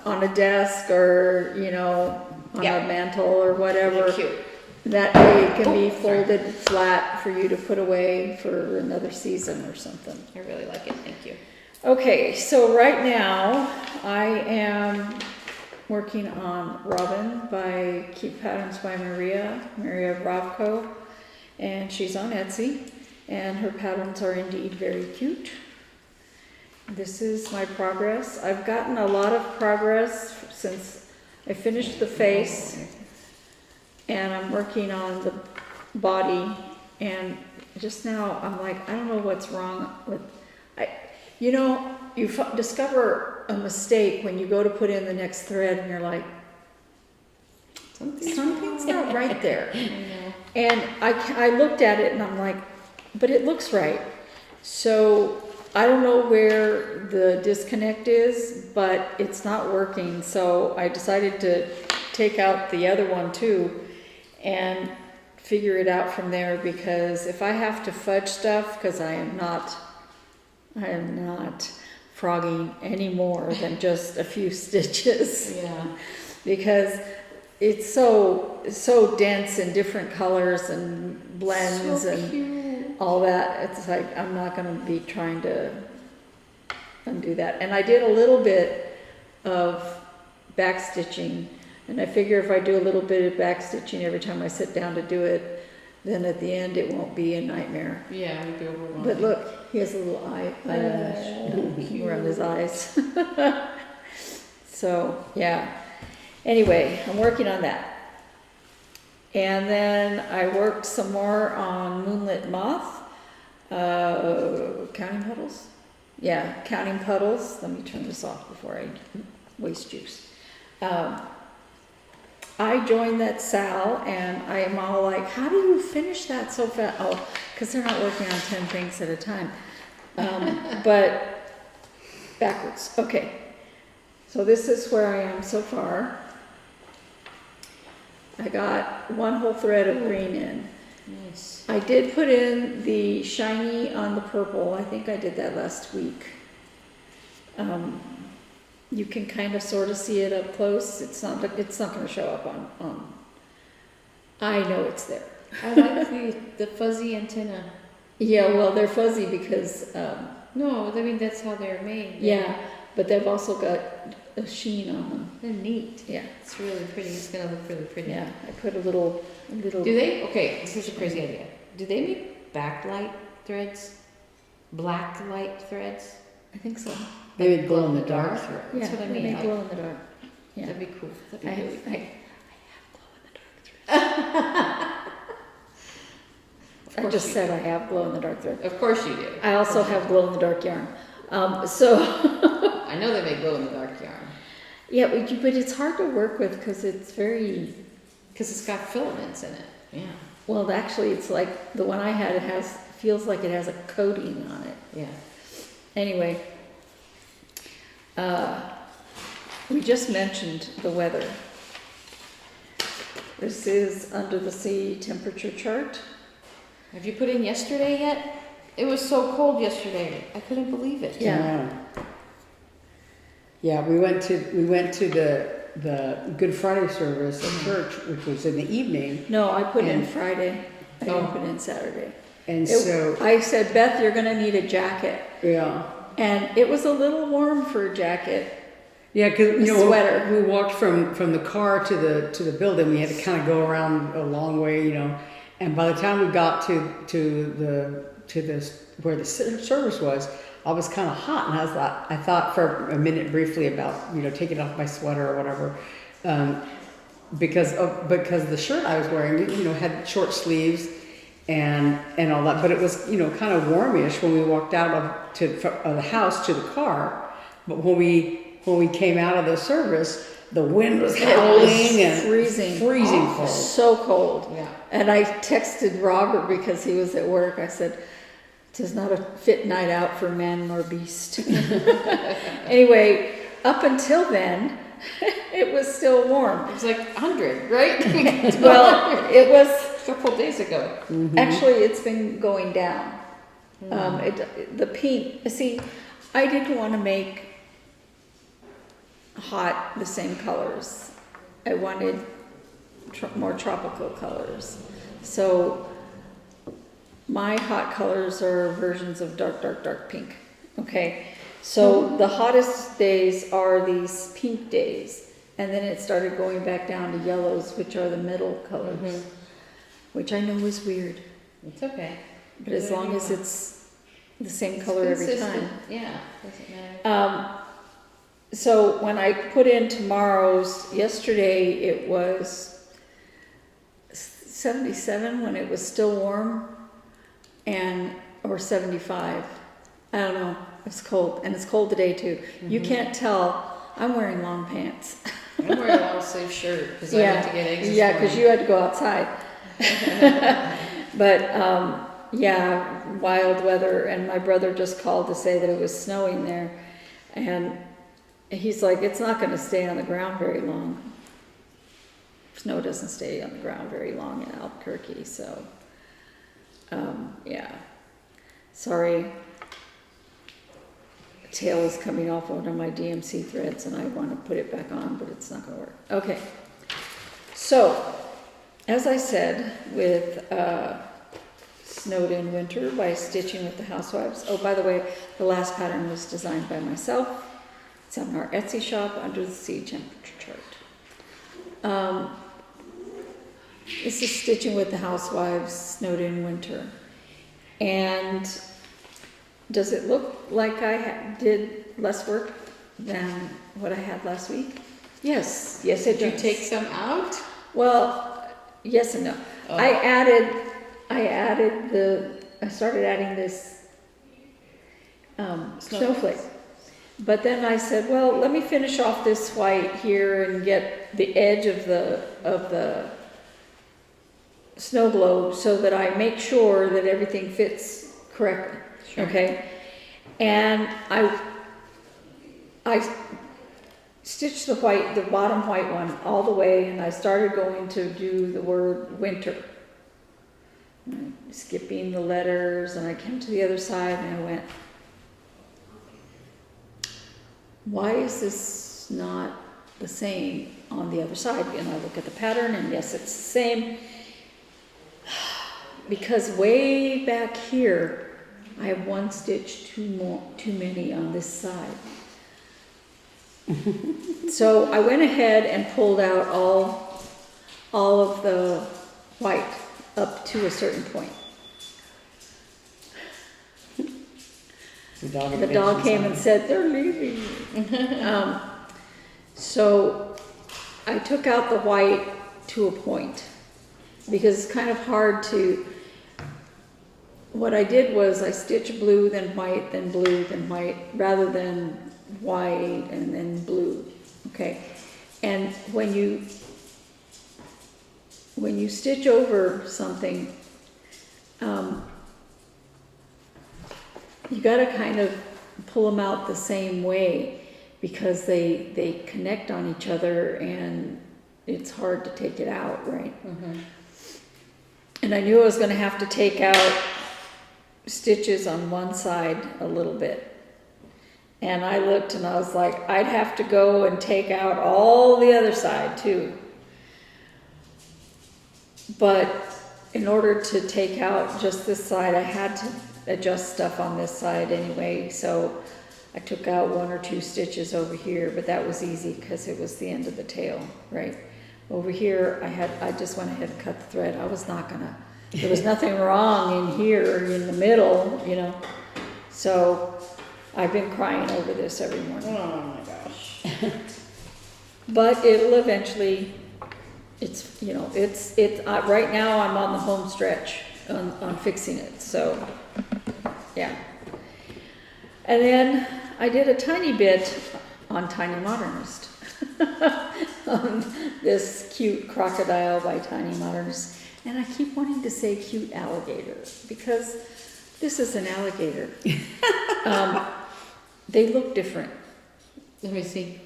on a desk or, on a mantle or whatever, Really cute. that way it can be folded flat for you to put away for another season or something. I really like it. Thank you. Okay, so right now I am working on Robin by Keep Patterns by Maria Bravko, and she's on Etsy, and her patterns are indeed very cute. This is my progress. I've gotten a lot of progress since I finished the face, and I'm working on the body, and just now I'm like, I don't know what's wrong with, you discover a mistake when you go to put in the next thread, and you're like, something's not right there. I know. And I looked at it and I'm like, but it looks right. So I don't know where the disconnect is, but it's not working. So I decided to take out the other one too and figure it out from there, because if I have to fudge stuff, because I am not frogging any more than just a few stitches. Yeah. Because it's so dense in different colors and blends So and cute. all that. It's like I'm not going to be trying to undo that. And I did a little bit of back stitching, and I figure if I do a little bit of back stitching every time I sit down to do it, then at the end it won't be a nightmare. Yeah, it'd be overwhelming. But look, he has a little eyelash around his eyes. So yeah. Anyway, I'm working on that. And then I worked some more on Moonlit Moth. Counting puddles? Yeah, counting puddles. Let me turn this off before I waste juice. I joined that SAL, and I am all like, how do you finish that so fast? Oh, because they're not working on 10 things at a time. But backwards. Okay. So this is where I am so far. I got one whole thread of green in. Nice. I did put in the shiny on the purple. I think I did that last week. You can kind of sort of see it up close. It's not going to show up on. I know it's there. I like the fuzzy antenna. Yeah, well, they're fuzzy because. No, I mean that's how they're made. Yeah, but they've also got a sheen on them. They're neat. Yeah, it's really pretty. It's gonna look really pretty. Yeah, I put a little. Do they? Okay, here's a crazy idea. Do they make backlight threads? Black light threads? I think so. They would glow in the dark. Yeah, That's what I mean. They glow in the dark. Yeah, that'd be cool. That'd be really cool. I have glow in the dark threads. I just said I have glow in the dark thread. Of course you do. I also have glow in the dark yarn. So I know they make glow in the dark yarn. Yeah, but it's hard to work with because it's very. Because it's got filaments in it. Yeah. Well, actually, it's like the one I had. Feels like it has a coating on it. Yeah. Anyway, we just mentioned the weather. This is under the sea temperature chart. Have you put in yesterday yet? It was so cold yesterday. I couldn't believe it. Yeah. Yeah, we went to the Good Friday service at church, which was in the evening. No, I put in Friday. I didn't put in Saturday. And so I said, Beth, you're going to need a jacket. Yeah. And it was a little warm for a jacket. Yeah, because sweater. We walked from the car to the building. We had to kind of go around a long way, And by the time we got to where the service was, I was kind of hot, and I thought for a minute briefly about taking off my sweater or whatever, because the shirt I was wearing had short sleeves and all that, but it was kind of warmish when we walked out of the house to the car, but when we came out of the service, the wind was howling and freezing cold. So cold. Yeah. And I texted Robert because he was at work. I said, "'Tis not a fit night out for man nor beast." Anyway, up until then, it was still warm. It was like 100, right? Well, it was a couple of days ago. Mm-hmm. Actually, it's been going down. The pink. See, I didn't want to make hot the same colors. I wanted more tropical colors. So my hot colors are versions of dark pink. Okay. So the hottest days are these pink days. And then it started going back down to yellows, which are the middle colors, which I know is weird. It's okay. But as long as it's the same color every time. Yeah, doesn't matter. So when I put in tomorrow's, yesterday it was 77 when it was still warm, or 75. I don't know. It's cold, and it's cold today too. Mm-hmm. You can't tell. I'm wearing long pants. I'm wearing a long sleeve shirt because I went to get eggs. Yeah, because you had to go outside. But wild weather, and my brother just called to say that it was snowing there, and he's like, it's not going to stay on the ground very long. Snow doesn't stay on the ground very long in Albuquerque, so sorry. Tail is coming off one of my DMC threads, and I want to put it back on, but it's not going to work. Okay, so as I said, with Snowed in Winter by Stitching with the Housewives. Oh, by the way, the last pattern was designed by myself. It's on our Etsy shop under the sea temperature chart. This is Stitching with the Housewives, Snowed in Winter. And does it look like I did less work than what I had last week? Yes, it Did does. you take some out? Well, yes and no. Oh. I started adding this snowflake. But then I said, well, let me finish off this white here and get the edge of the snow globe so that I make sure that everything fits correctly. Sure. Okay? And I stitched the bottom white one all the way, and I started going to do the word winter. Skipping the letters, and I came to the other side and I went, why is this not the same on the other side? And I look at the pattern, and yes, it's the same. Because way back here, I have one stitch too many on this side. So I went ahead and pulled out all of the white up to a certain point. The dog came and said, they're leaving. So I took out the white to a point because it's kind of hard to, what I did was I stitched blue, then white, then blue, then white, rather than white and then blue. Okay. And when you stitch over something, you got to kind of pull them out the same way because they connect on each other and it's hard to take it out, right? Mm-hmm. And I knew I was going to have to take out stitches on one side a little bit. And I looked and I was like, I'd have to go and take out all the other side too. But in order to take out just this side, I had to adjust stuff on this side anyway. So I took out 1 or 2 stitches over here, but that was easy because it was the end of the tail, right? Over here, I just went ahead and cut the thread. I was not gonna, there was nothing wrong in here in the middle, you know. So I've been crying over this every morning. Oh my gosh. But it'll eventually, it's, you know, it's right now I'm on the home stretch on fixing it, so, yeah. And then I did a tiny bit on Tiny Modernist. On this cute crocodile by Tiny Modernist. And I keep wanting to say cute alligator, because this is an alligator. They look different. Let me see.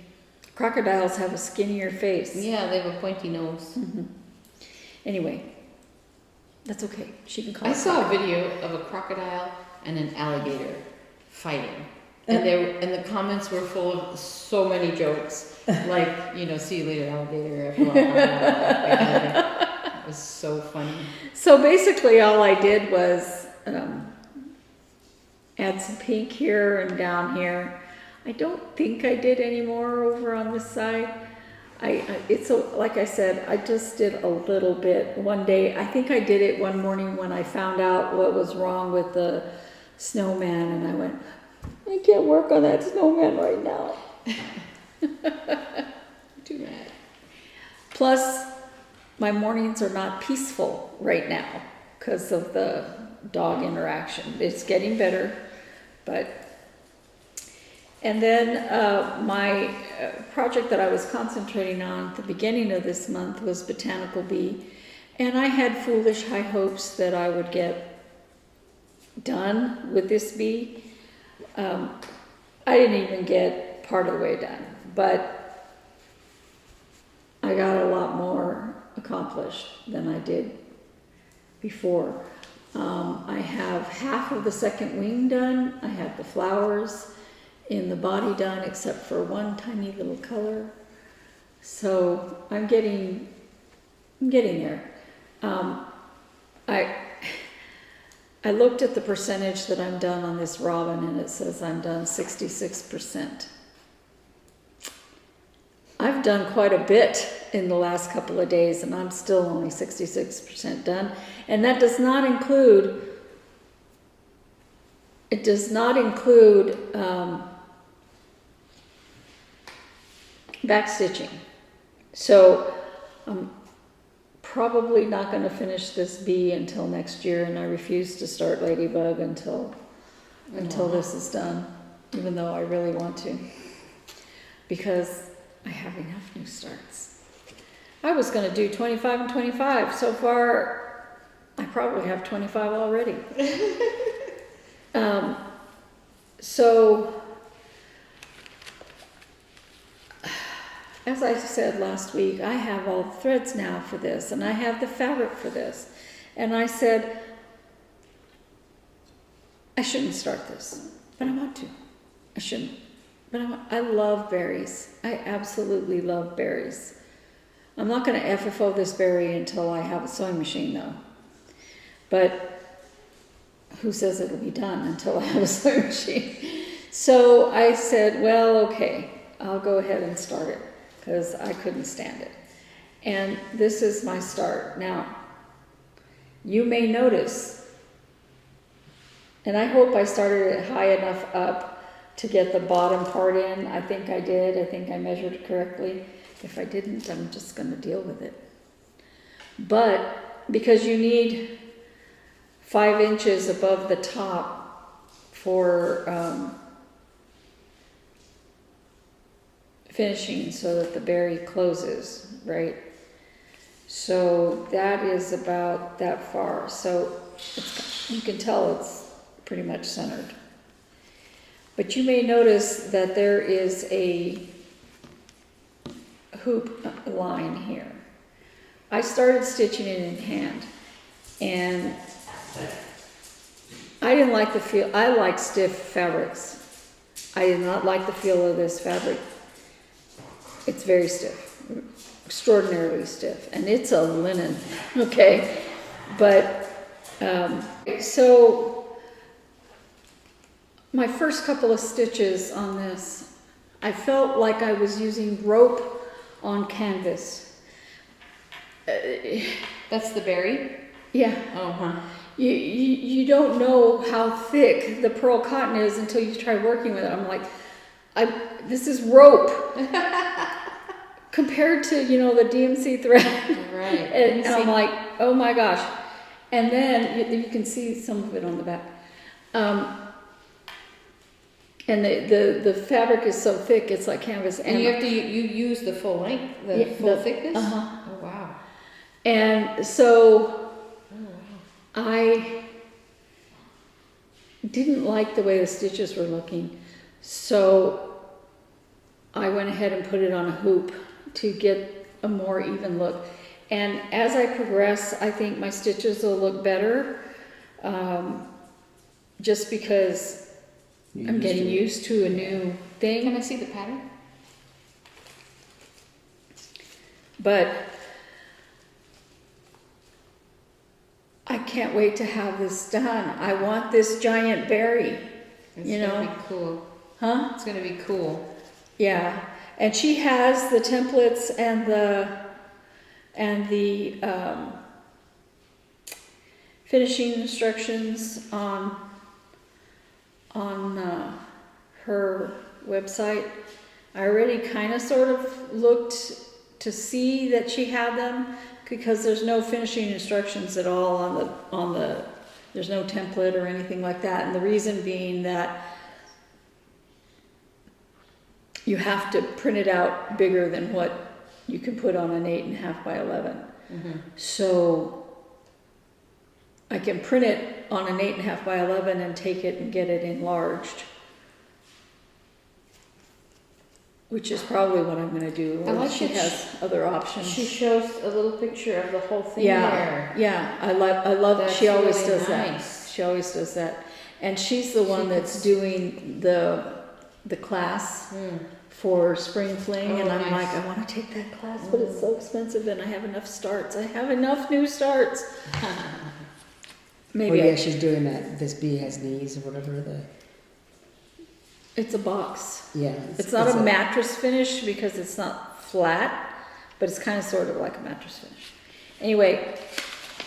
Crocodiles have a skinnier face. Yeah, they have a pointy nose. Mm-hmm. Anyway, that's okay. She can call I it saw a crocodile. video of a crocodile and an alligator fighting. And the comments were full of so many jokes. Like, you know, see you later, alligator. It was so funny. So basically all I did was add some pink here and down here. I don't think I did any more over on this side. Like I said, I just did a little bit one day. I think I did it one morning when I found out what was wrong with the snowman, and I went, I can't work on that snowman right now. Too bad. Plus, my mornings are not peaceful right now because of the dog interaction. It's getting better, but... And then my project that I was concentrating on at the beginning of this month was Botanical Bee. And I had foolish high hopes that I would get done with this bee. I didn't even get part of the way done, but I got a lot more accomplished than I did before. I have half of the second wing done. I have the flowers in the body done except for one tiny little color. So I'm getting there. I looked at the percentage that I'm done on this robin, and it says I'm done 66%. I've done quite a bit in the last couple of days, and I'm still only 66% done. And that does not include, back stitching. So I'm probably not going to finish this bee until next year, and I refuse to start Ladybug until this is done. even though I really want to, because I have enough new starts. I was going to do 25 and 25. So far, I probably have 25 already. So, as I said last week, I have all the threads now for this, and I have the fabric for this. And I said, I shouldn't start this, but I want to. I shouldn't. But I love berries. I absolutely love berries. I'm not going to FFO this berry until I have a sewing machine, though. But who says it'll be done until I have a sewing machine? So I said, well, okay, I'll go ahead and start it, because I couldn't stand it. And this is my start. Now, you may notice, and I hope I started it high enough up to get the bottom part in. I think I did. I think I measured it correctly. If I didn't, I'm just going to deal with it. But because you need 5 inches above the top for finishing so that the berry closes, right? So that is about that far. So you can tell it's pretty much centered. But you may notice that there is a hoop line here. I started stitching it in hand, and I didn't like the feel. I like stiff fabrics. I did not like the feel of this fabric. It's very stiff, extraordinarily stiff, and it's a linen, okay? But, so my first couple of stitches on this, I felt like I was using rope on canvas. That's the berry? Yeah. Oh, huh. You don't know how thick the pearl cotton is until you try working with it. I'm like, this is rope compared to, the DMC thread. Right. And I'm like, oh my gosh. And then you can see some of it on the back. And the fabric is so thick, it's like canvas. And you have to you use the full length, full thickness? Uh-huh. Oh, wow. And so Oh, wow. I didn't like the way the stitches were looking. So I went ahead and put it on a hoop to get a more even look. And as I progress, I think my stitches will look better, just because I'm getting used to a new thing. Can I see the pattern? But I can't wait to have this done. I want this giant berry. It's gonna be cool. Huh? It's gonna be cool. Yeah. And she has the templates and the finishing instructions on her website. I already kind of sort of looked to see that she had them, because there's no finishing instructions at all on the there's no template or anything like that. And the reason being that you have to print it out bigger than what you can put on an 8.5 by 11. Mm-hmm. So I can print it on an 8.5 by 11 and take it and get it enlarged, which is probably what I'm going to do. I like she that has other options. She shows a little picture of the whole thing Yeah, there. yeah, I love. That's She always really does nice. that. She always does that, and she's the one that's doing the class for Spring Fling, Oh, and I'm nice. like, I want to take that class, but it's so expensive, and I have enough starts. I have enough new starts. Maybe yeah, she's doing that. This bee has knees or whatever. It's a box. Yeah. It's not a mattress finish because it's not flat, but it's kind of sort of like a mattress finish. Anyway,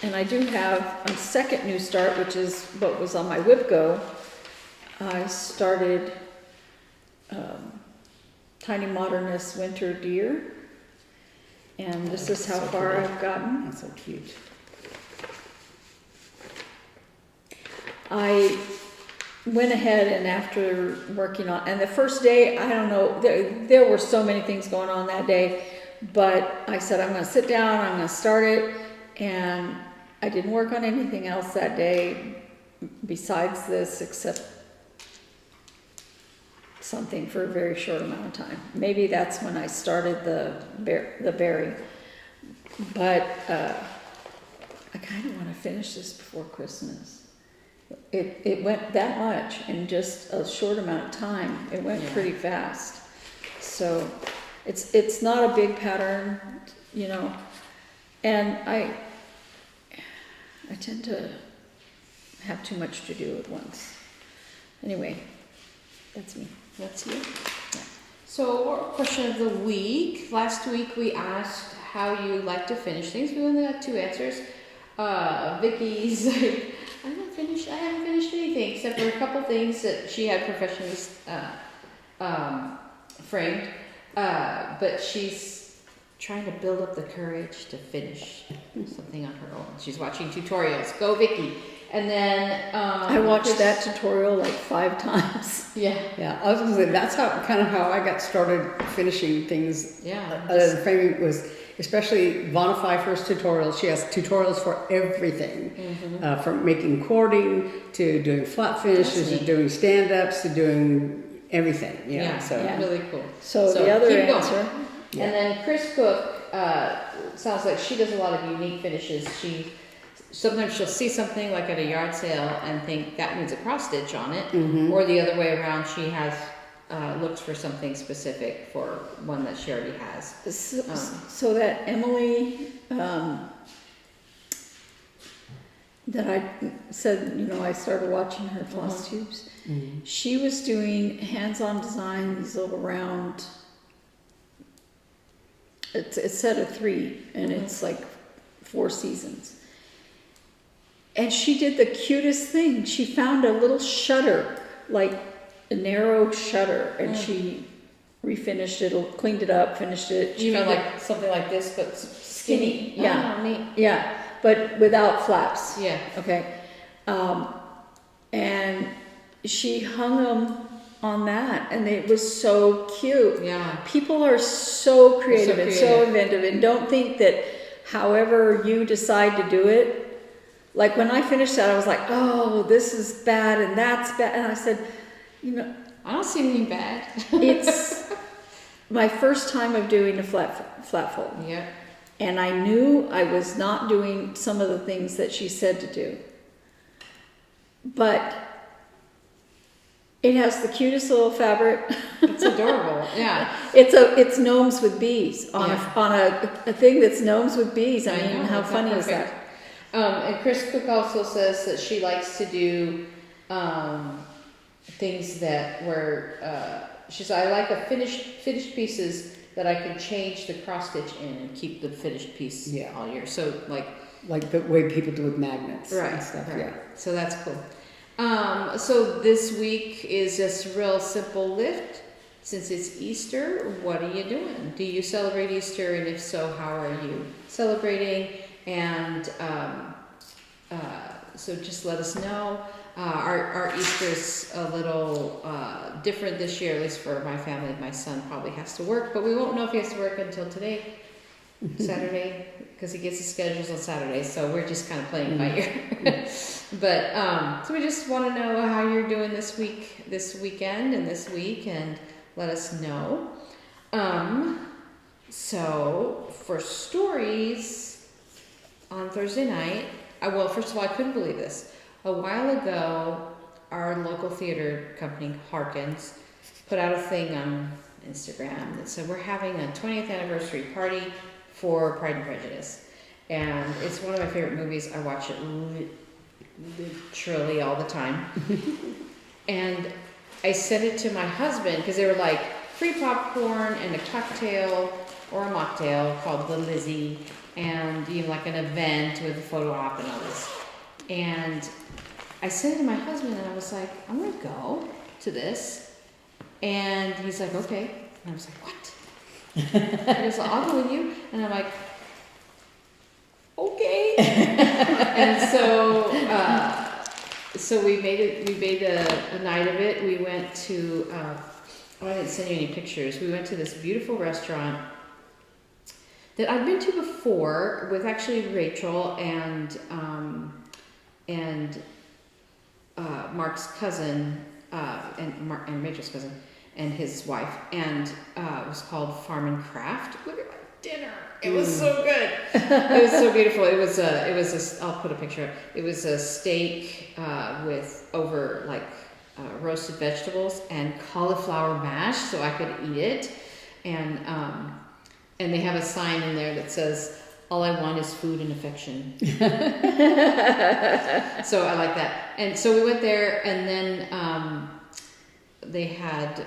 and I do have a second new start, which is what was on my WIP-GO. I started Tiny Modernist Winter Deer, and this is how far I've gotten. That's so cute. I went ahead and after working on, and the first day, I don't know, there were so many things going on that day, but I said, I'm going to sit down, I'm going to start it, and I didn't work on anything else that day besides this, except something for a very short amount of time. Maybe that's when I started the berry, but I kind of want to finish this before Christmas. It went that much in just a short amount of time. It went pretty fast. So it's not a big pattern, you know, and I tend to have too much to do at once. Anyway, that's me. That's you. Yeah. So, question of the week. Last week we asked how you like to finish things. We only got 2 answers. Vicky's like, I haven't finished anything except for a couple things that she had professionally framed. But she's trying to build up the courage to finish something on her own. She's watching tutorials. Go, Vicky. And then I watched that tutorial like 5 times. Yeah. Yeah, I was gonna say, that's kind of how I got started finishing things. Yeah. Other than framing was, especially Vonna Pfeiffer's tutorials. She has tutorials for everything, from making cording to doing flat finishes to doing stand-ups to doing everything. Yeah. So Really cool. So the other keep going. answer. Yeah. And then Chris Cook sounds like she does a lot of unique finishes. Sometimes she'll see something like at a yard sale and think that needs a cross stitch on it, or the other way around. She has looks for something specific for one that she already has. So that Emily that I said, you know, I started watching her floss tubes. She was doing hands-on design, these little round. It's a set of 3, and it's like 4 seasons. And she did the cutest thing. She found a little shutter, like a narrow shutter, and she refinished it, cleaned it up, finished it. You mean like something like this, but skinny? Yeah. Oh, neat. Yeah, but without flaps. Yeah. Okay. And she hung them on that, and it was so cute. Yeah. People are so creative They're and so so creative. inventive, and don't think that however you decide to do it, like when I finished that, I was like, oh, this is bad and that's bad. And I said, you know, I don't see anything bad. it's my first time of doing a flat fold. Yeah. And I knew I was not doing some of the things that she said to do. But it has the cutest little fabric. It's adorable. Yeah. It's gnomes with bees on Yeah. a thing that's gnomes with bees. I I mean, know, how it's funny is perfect. that? And Chris Cook also says that she likes to do things that where she said, I like a finished pieces that I can change the cross stitch in and keep the finished piece all year. So like the way people do with magnets right, and stuff. right. Yeah. So that's cool. So this week is just real simple lift. Since it's Easter, what are you doing? Do you celebrate Easter? And if so, how are you celebrating? And so just let us know. Our Easter's a little different this year, at least for my family. My son probably has to work, but we won't know if he has to work until today, Saturday, because he gets his schedules on Saturday. So we're just kind of playing by ear. But so we just want to know how you're doing this week, this weekend, and this week, and let us know. So for stories on Thursday night, well, first of all, I couldn't believe this. A while ago, our local theater company, Harkins, put out a thing on Instagram that said we're having a 20th anniversary party for Pride and Prejudice. And it's one of my favorite movies. I watch it literally all the time. And I sent it to my husband because they were like free popcorn and a cocktail or a mocktail called the Lizzie, and even like an event with a photo op and all this. And I sent it to my husband and I was like, I'm gonna go to this. And he's like, okay. And I was like, what? And he was like, I'll go with you. And I'm like, okay. And so we made a night of it. We went to, I didn't send you any pictures. We went to this beautiful restaurant that I've been to before with actually Rachel and Mark's cousin, and Rachel's cousin, and his wife, and it was called Farm and Craft. Look at my dinner. It was so good. It was so beautiful. It was I'll put a picture up. It was a steak with over like roasted vegetables and cauliflower mash, so I could eat it. And they have a sign in there that says, "All I want is food and affection." So I like that. And so we went there, and then they had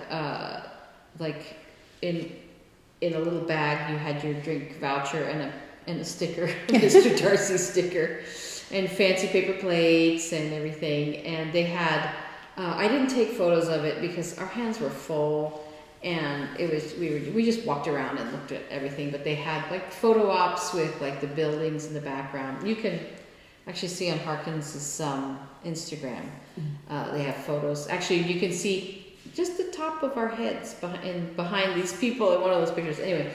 like in a little bag you had your drink voucher and a sticker, Mr. Darcy sticker, and fancy paper plates and everything. And they had I didn't take photos of it because our hands were full. And it was we just walked around and looked at everything, but they had like photo ops with like the buildings in the background. You can actually see on Harkins's Instagram. They have photos. Actually, you can see just the top of our heads behind these people in one of those pictures. Anyway,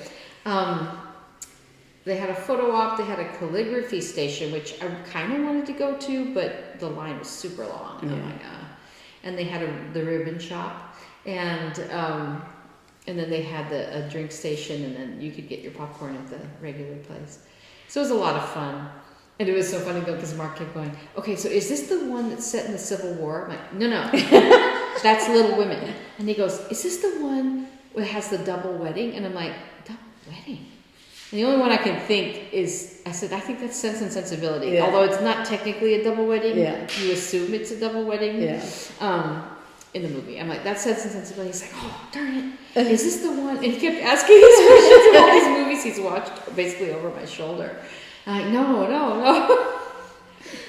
they had a photo op. They had a calligraphy station, which I kind of wanted to go to, but the line was super long. And I'm like, and they had the ribbon shop, and then they had a drink station, and then you could get your popcorn at the regular place. So it was a lot of fun. And it was so funny though, because Mark kept going, "Okay, so is this the one that's set in the Civil War?" I'm like, no, that's Little Women. And he goes, "Is this the one that has the double wedding?" And I'm like, "Double wedding?" And the only one I can think is, I said, "I think that's Sense and Sensibility." Yeah. Although it's not technically a double wedding. Yeah. You assume it's a double wedding. Yeah. In the movie. I'm like, "That's Sense and Sensibility." He's like, "Oh, darn it. Is this the one?" And he kept asking these questions of all these movies he's watched basically over my shoulder. I'm like, no.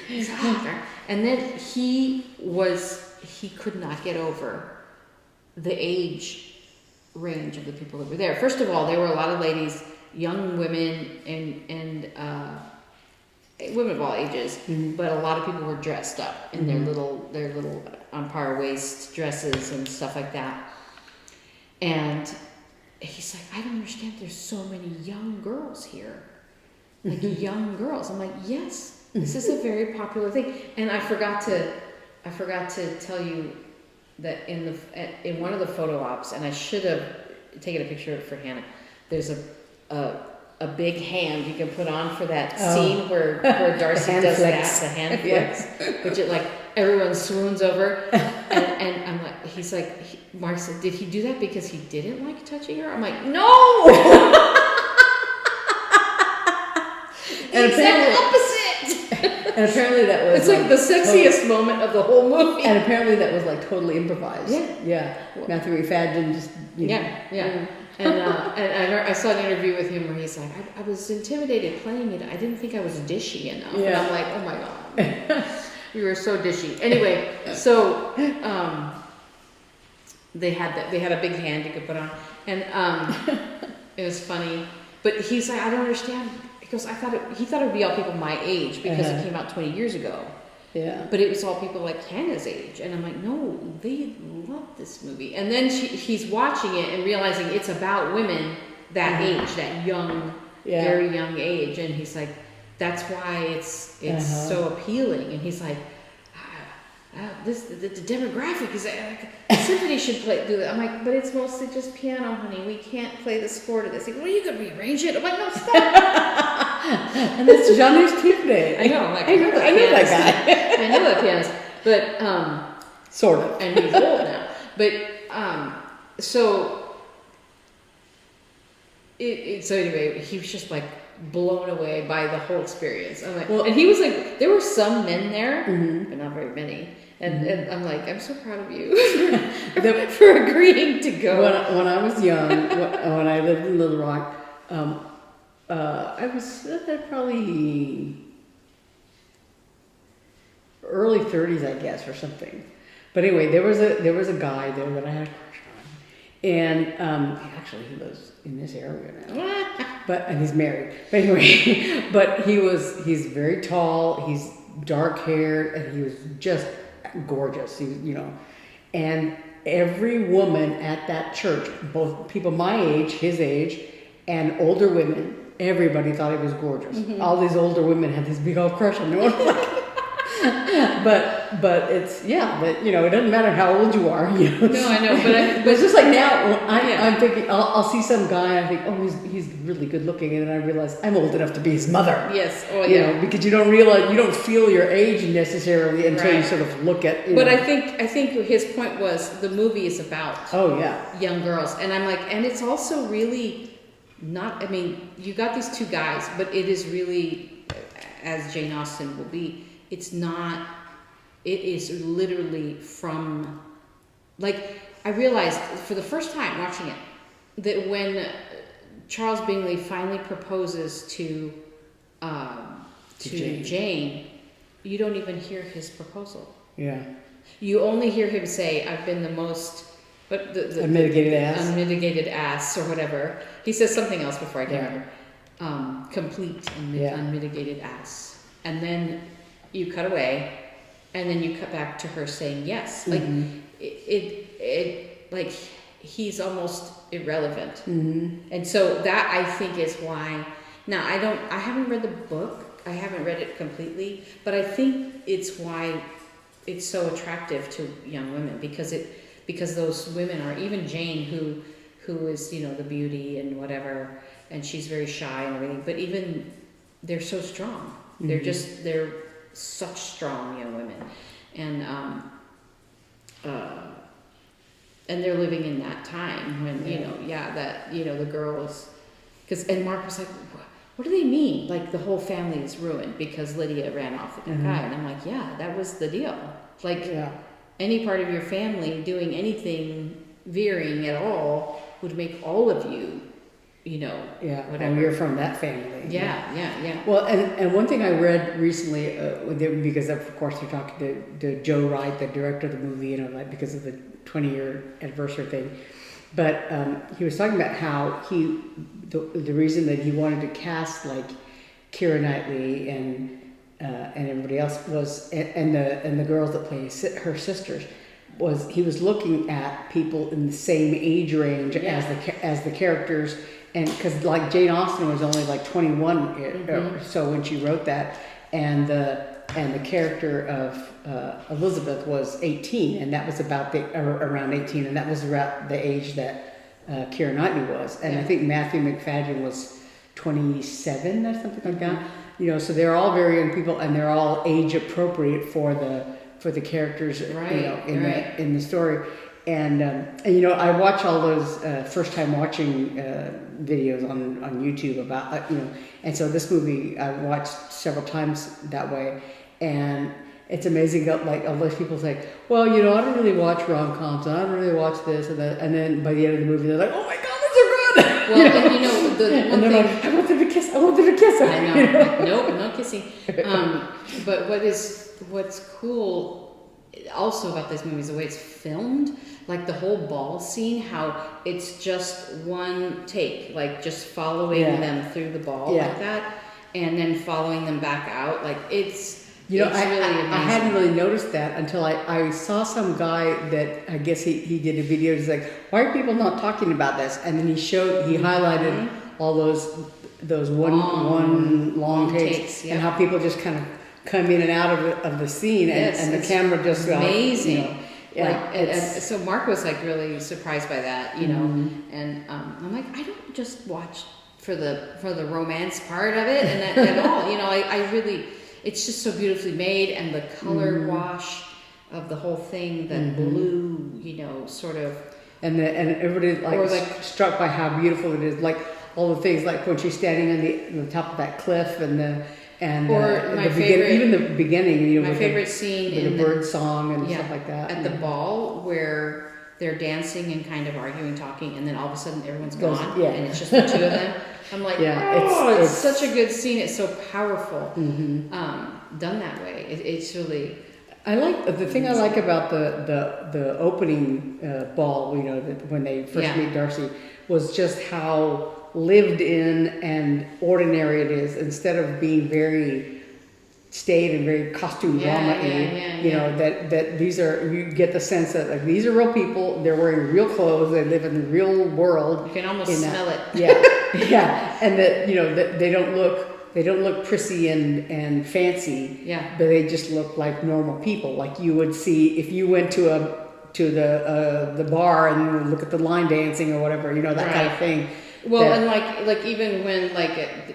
He's like, "Oh, darn." And then he could not get over the age range of the people that were there. First of all, there were a lot of ladies, young women, and women of all ages, but a lot of people were dressed up in their little empire waist dresses and stuff like that. And he's like, "I don't understand. There's so many young girls here, like young girls." I'm like, "Yes, this is a very popular thing." And I forgot to tell you that in one of the photo ops, and I should have taken a picture of it for Hannah. There's a big hand you can put on for that scene where Darcy does flex. The hand flex, which it like everyone swoons over, and I'm like, he's like, Mark said, "Did he do that because he didn't like touching her?" I'm like, "No." And exact opposite. And apparently that was it's like the sexiest moment of the whole movie. And apparently that was like totally improvised. Yeah. Matthew McFadden just Yeah. And I saw an interview with him where he's like, I was intimidated playing it. I didn't think I was dishy enough. Yeah. And I'm like, "Oh my God, you were so dishy." Anyway, so they had a big hand you could put on, and it was funny. But he's like, "I don't understand," because he thought it would be all people my age because it came out 20 years ago. Yeah. But it was all people like Hannah's age. And I'm like, "No, they love this movie." And then he's watching it and realizing it's about women that age, that young, very young age. And he's like, "That's why it's so appealing." And he's like, the demographic is like, symphony should do that. I'm like, "But it's mostly just piano, honey. We can't play the score to this." Like, "Well, you could rearrange it." I'm like, "No, stop." And that's Johnny's Tuesday. I know. Like, I know that guy. I know that pianist, but sort of. And he's old now. But so anyway, he was just like blown away by the whole experience. I'm like, and he was like, there were some men there, but not very many. And I'm like, "I'm so proud of you for agreeing to go." When I was young, when I lived in Little Rock, I was probably early 30s, I guess, or something. But anyway, there was a guy there that I had a crush on, and actually he lives in this area now, and he's married. But anyway, but he's very tall, he's dark haired, and he was just gorgeous, you know. And every woman at that church, both people my age, his age, and older women, everybody thought he was gorgeous. All these older women had this big old crush on him. but it's but you know, it doesn't matter how old you are. You know? No, I know, but it's just like now I'm thinking I'll see some guy and I think, oh, he's really good looking, and then I realize I'm old enough to be his mother. Yes, oh you know, because you don't feel your age necessarily until you sort of look at. But I think his point was the movie is about young girls, and I'm like, and it's also really not. I mean, you got these two guys, but it is really, as Jane Austen will be. It's not, it is literally from, like, I realized for the first time watching it, that when Charles Bingley finally proposes to Jane, you don't even hear his proposal. Yeah. You only hear him say, I've been the most, but the unmitigated ass. Unmitigated ass or whatever. He says something else before, I can't remember. Complete unmitigated ass. And then you cut away, and then you cut back to her saying yes. Like it like he's almost irrelevant. And so that I think is why. Now I haven't read the book. I haven't read it completely, but I think it's why it's so attractive to young women because those women are, even Jane who is, you know, the beauty and whatever, and she's very shy and everything, but even they're so strong. They're such strong young women, and they're living in that time when the girls, and Mark was like, what do they mean? Like the whole family is ruined because Lydia ran off with that guy, and I'm like, yeah, that was the deal. Like any part of your family doing anything veering at all would make all of you. You know, whatever. And you're from that family. Yeah. Well, and one thing I read recently, because of course they're talking to Joe Wright, the director of the movie, you know, like because of the 20-year anniversary thing. But he was talking about how the reason that he wanted to cast like Keira Knightley and everybody else was, and the girls that play her sisters, was he was looking at people in the same age range as the characters. And because like Jane Austen was only like 21 or so when she wrote that, and the character of Elizabeth was 18, and that was about around 18, and that was around the age that Keira Knightley was, and I think Matthew McFadden was 27 or something like that. You know, so they're all very young people, and they're all age appropriate for the characters, you know, in the story. And you know, I watch all those first time watching videos on YouTube about you know, and so this movie I watched several times that way, and it's amazing that like all those people say, well, you know, I don't really watch rom-coms, and I don't really watch this and that, and then by the end of the movie they're like, oh my god, these are good. Well, and you know, the one thing, like, I want them to kiss. I I know. You know? Nope, no kissing. But what's cool also about this movie is the way it's filmed. Like the whole ball scene, how it's just one take, like just following them through the ball like that, and then following them back out. Like it's really amazing. I hadn't really noticed that until I saw some guy that I guess he did a video. He's like, why are people not talking about this? And then he highlighted all those one long takes and how people just kind of come in and out of the scene, and the camera just amazing. You know, and so Mark was like really surprised by that, you know, and I'm like, I don't just watch for the romance part of it and at all, you know. I really, it's just so beautifully made, and the color wash of the whole thing, that blue, you know, sort of, and everybody like struck by how beautiful it is, like all the things, like when she's standing on the top of that cliff, even the beginning, you know, my favorite scene with the bird song and stuff like that. At the ball where they're dancing and kind of arguing, talking, and then all of a sudden everyone's gone, and it's just the two of them. I'm like, it's such a good scene. It's so powerful, done that way. It's really. I like the thing I like about the opening ball. You know, when they first meet Darcy, was just how lived in and ordinary it is, instead of being very stayed and very costume drama-y. You know, that these are, you get the sense that like these are real people. They're wearing real clothes. They live in the real world. You can almost smell it. Yeah, and that you know that they don't look prissy and fancy. Yeah. But they just look like normal people, like you would see if you went to the bar and you would look at the line dancing or whatever. You know, that kind of thing. Well, and like even when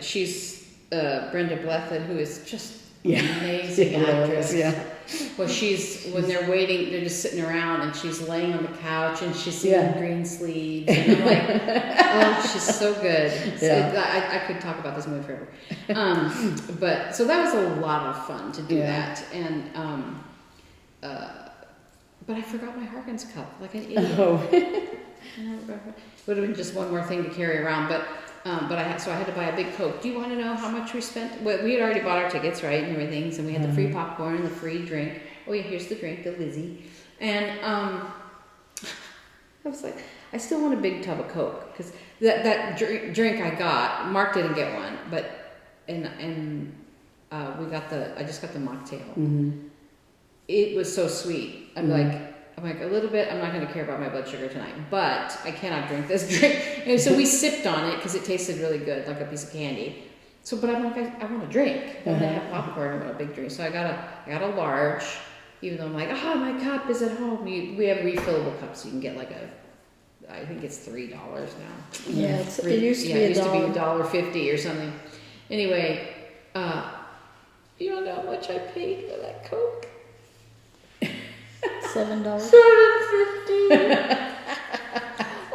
she's Brenda Blethyn, who is just amazing actress. Yeah. Well, when they're waiting, they're just sitting around, and she's laying on the couch, and she's seeing green sleeves, and I'm like, oh, she's so good. I could talk about this movie forever. But so that was a lot of fun to do that, and but I forgot my Harkins cup, like an idiot. Oh. Would have been just one more thing to carry around, but I had to buy a big Coke. Do you want to know how much we spent? Well, we had already bought our tickets, right, and everything, so we had the free popcorn and the free drink. Oh yeah, here's the drink, the Lizzie. And I was like, I still want a big tub of Coke, because that drink I got, Mark didn't get one, but I just got the mocktail. Mm-hmm. It was so sweet. I'm like, a little bit, I'm not going to care about my blood sugar tonight, but I cannot drink this drink. And so we sipped on it because it tasted really good, like a piece of candy. So, but I'm like, I want a drink. I want to have popcorn. I want a big drink. So I got a large, even though I'm like, my cup is at home. We have refillable cups, so you can get like I think it's $3 now. Yeah, it used to be $1.50 or something. Anyway, you don't know how much I paid for that Coke? $7. $7.50.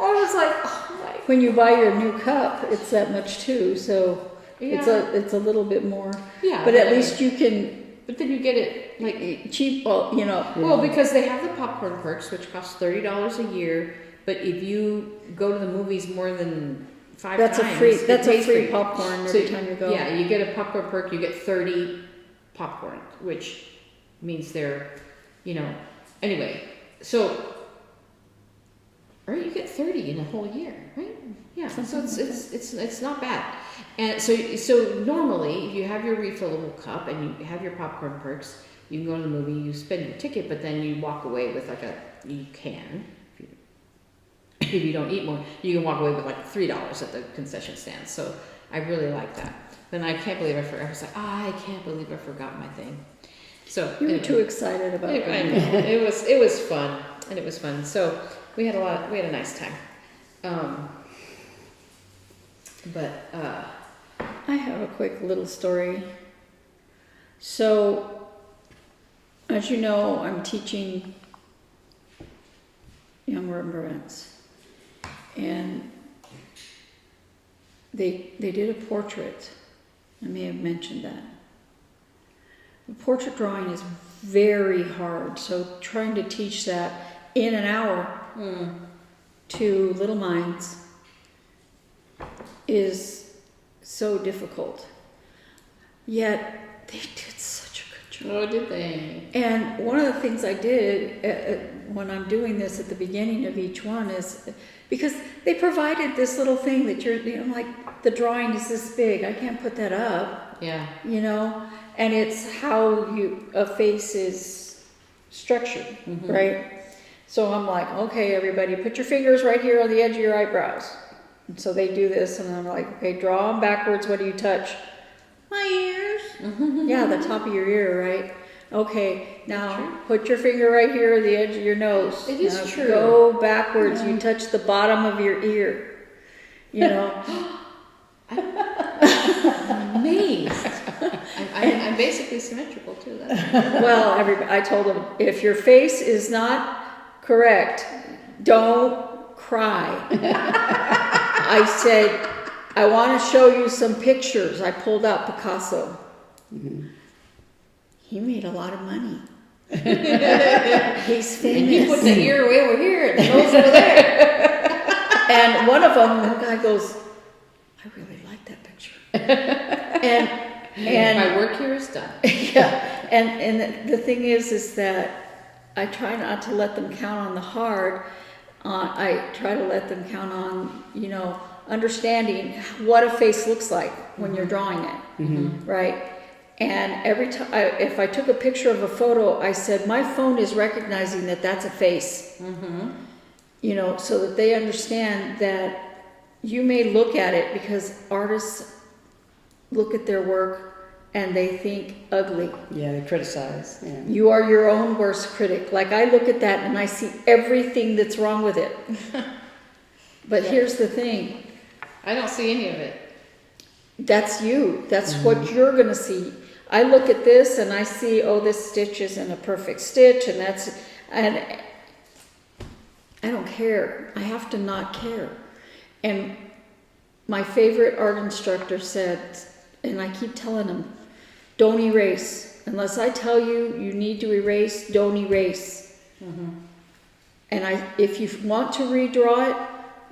I was like, oh my. When you buy your new cup, it's that much too. So it's a little bit more. Yeah. But at least you can. But then you get it like cheap. Well, you know. Well, because they have the popcorn perks, which cost $30 a year. But if you go to the movies more than 5 times, that's a free popcorn every time you go. Yeah, you get a popcorn perk. You get 30 popcorn, which means they're, Anyway, so right, you get 30 in a whole year, right? Yeah, so it's not bad. And so normally, if you have your refillable cup and you have your popcorn perks, you can go to the movie, you spend your ticket, but then you walk away with you can, if you don't eat more, you can walk away with like $3 at the concession stand. So I really like that. Then I can't believe I forgot. I was like, I can't believe I forgot my thing. So you were too excited about it. I know. It was fun, and it was fun. So we had a nice time. But I have a quick little story. So, as you know, I'm teaching young Rembrandts, and they did a portrait. I may have mentioned that. Portrait drawing is very hard, so trying to teach that in an hour to little minds is so difficult. Yet they did such a good job. Oh, did they? And one of the things I did when I'm doing this at the beginning of each one is because they provided this little thing that like the drawing is this big. I can't put that up. Yeah. And it's how a face is structured, right? So I'm like, okay, everybody, put your fingers right here on the edge of your eyebrows. And so they do this, and I'm like, okay, draw them backwards. What do you touch? My ears. Yeah, the top of your ear, right? Okay, now put your finger right here on the edge of your nose. It is true. Go backwards. You touch the bottom of your ear. I'm amazed. I'm basically symmetrical too. Well, I told them, if your face is not correct, don't cry. I said, I want to show you some pictures. I pulled out Picasso. Mm-hmm. He made a lot of money. He's famous. And he put the ear way over here and the nose over there. And one of them, the guy goes, I really like that picture. And my work here is done. Yeah. And the thing is that I try not to let them count on the hard. I try to let them count on, understanding what a face looks like when you're drawing it, right? And every time, if I took a picture of a photo, I said, my phone is recognizing that that's a face. Mm-hmm. You know, so that they understand that you may look at it, because artists look at their work and they think ugly. Yeah, they criticize. Yeah. You are your own worst critic. Like, I look at that and I see everything that's wrong with it. But here's the thing. I don't see any of it. That's you. That's what you're going to see. I look at this and I see, oh, this stitch isn't a perfect stitch, and I don't care. I have to not care. And my favorite art instructor said, and I keep telling him, don't erase. Unless I tell you you need to erase, don't erase. Mm-hmm. And if you want to redraw it,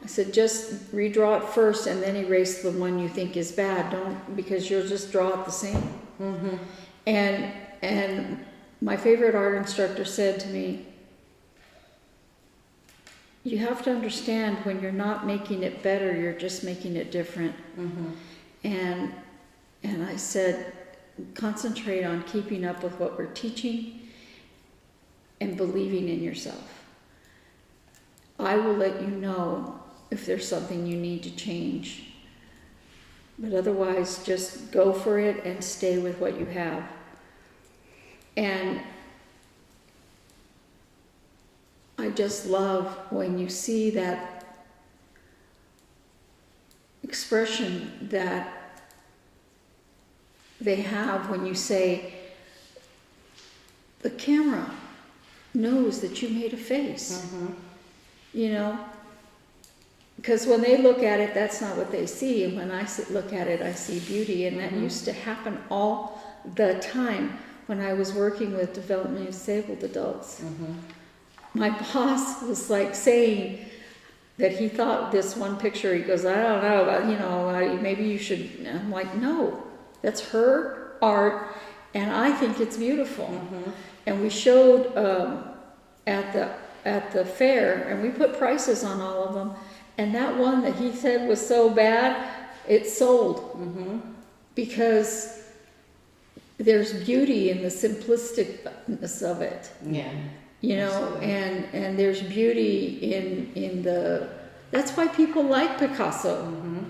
I said, just redraw it first and then erase the one you think is bad. Don't, because you'll just draw it the same. Mm-hmm. And my favorite art instructor said to me, you have to understand, when you're not making it better, you're just making it different. Mm-hmm. And I said, concentrate on keeping up with what we're teaching and believing in yourself. I will let you know if there's something you need to change. But otherwise, just go for it and stay with what you have. And I just love when you see that expression that they have when you say, the camera knows that you made a face. Mm-hmm. You know? Because when they look at it, that's not what they see. And when I look at it, I see beauty. And that used to happen all the time when I was working with developmentally disabled adults. Mm-hmm. My boss was like saying that he thought this one picture, he goes, I don't know, about, you know, maybe you should. And I'm like, no, that's her art, and I think it's beautiful. Mm-hmm. And we showed at the fair, and we put prices on all of them. And that one that he said was so bad, it sold. Mm-hmm. Because there's beauty in the simplisticness of it. Yeah. You know, Absolutely. and there's beauty in the. That's why people like Picasso. Mm-hmm.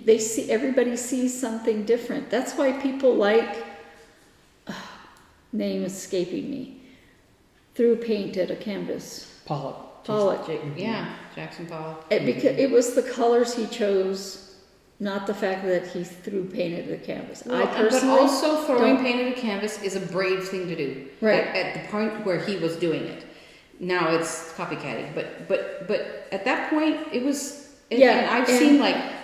They see, everybody sees something different. That's why people like. Name escaping me. Threw paint at a canvas. Pollock. Yeah, Jackson Pollock. Because it was the colors he chose, not the fact that he threw paint at the canvas. Well, I personally. but also throwing don't- paint at a canvas is a brave thing to do. Right. At the point where he was doing it. Now it's copycatting, but at that point it was. Yeah, And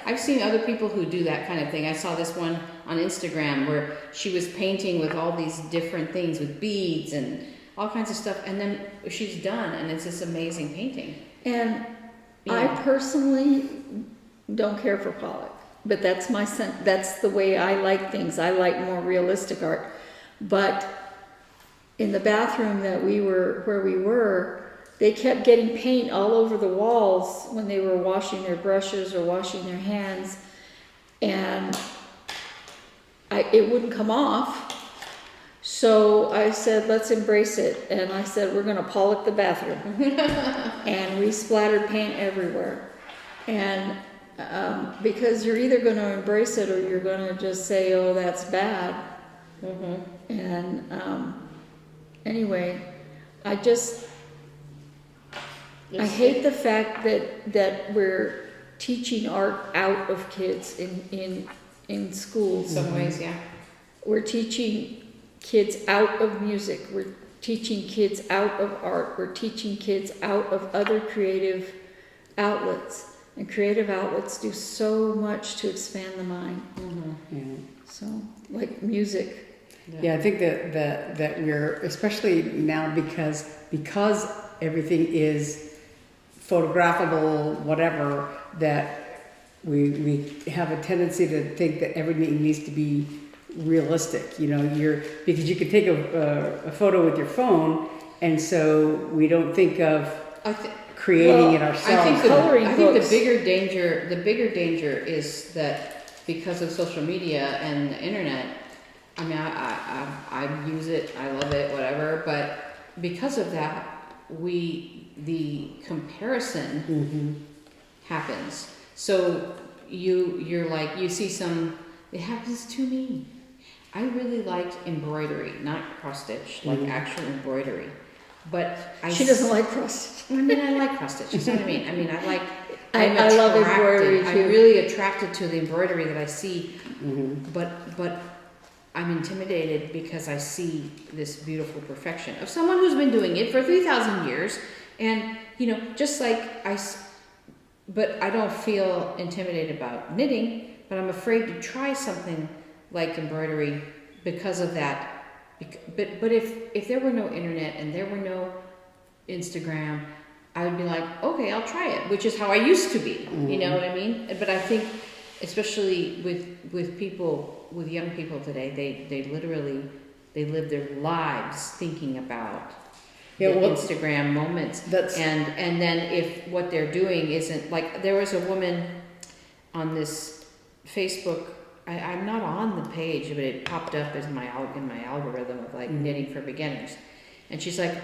I've seen other people who do that kind of thing. I saw this one on Instagram where she was painting with all these different things, with beads and all kinds of stuff, and then she's done, and it's this amazing painting. And Yeah. I personally don't care for Pollock, but that's that's the way I like things. I like more realistic art. But in the bathroom where we were, they kept getting paint all over the walls when they were washing their brushes or washing their hands, and it wouldn't come off. So I said, let's embrace it. And I said, we're going to Pollock the bathroom. And we splattered paint everywhere. And because you're either going to embrace it or you're going to just say, oh, that's bad. Mm-hmm. And anyway, I hate the fact that we're teaching art out of kids in schools. In some ways, yeah. We're teaching kids out of music. We're teaching kids out of art. We're teaching kids out of other creative outlets. And creative outlets do so much to expand the mind. Mm-hmm. Yeah. So, like music. Yeah, I think that we're, especially now because everything is photographable, whatever, that we have a tendency to think that everything needs to be realistic. You know, because you can take a photo with your phone, and so we don't think of creating it ourselves. I think the bigger danger is that because of social media and the internet, I mean, I use it, I love it, whatever, but because of that, the comparison happens. So you're like, you see it happens to me. I really liked embroidery, not cross stitch, like actual embroidery. But She doesn't like cross stitch. I mean, I like cross stitch. You know what I mean? I mean, I love embroidery too. I'm really attracted to the embroidery that I see, but I'm intimidated because I see this beautiful perfection of someone who's been doing it for 3,000 years, and just like but I don't feel intimidated about knitting, but I'm afraid to try something like embroidery because of that. But if there were no internet and there were no Instagram, I would be like, okay, I'll try it, which is how I used to be. You know what I mean? But I think, especially with people, with young people today, they literally live their lives thinking about Instagram moments. And then if what they're doing isn't, like, there was a woman on this Facebook. I'm not on the page, but it popped up as in my algorithm of like knitting for beginners, and she's like,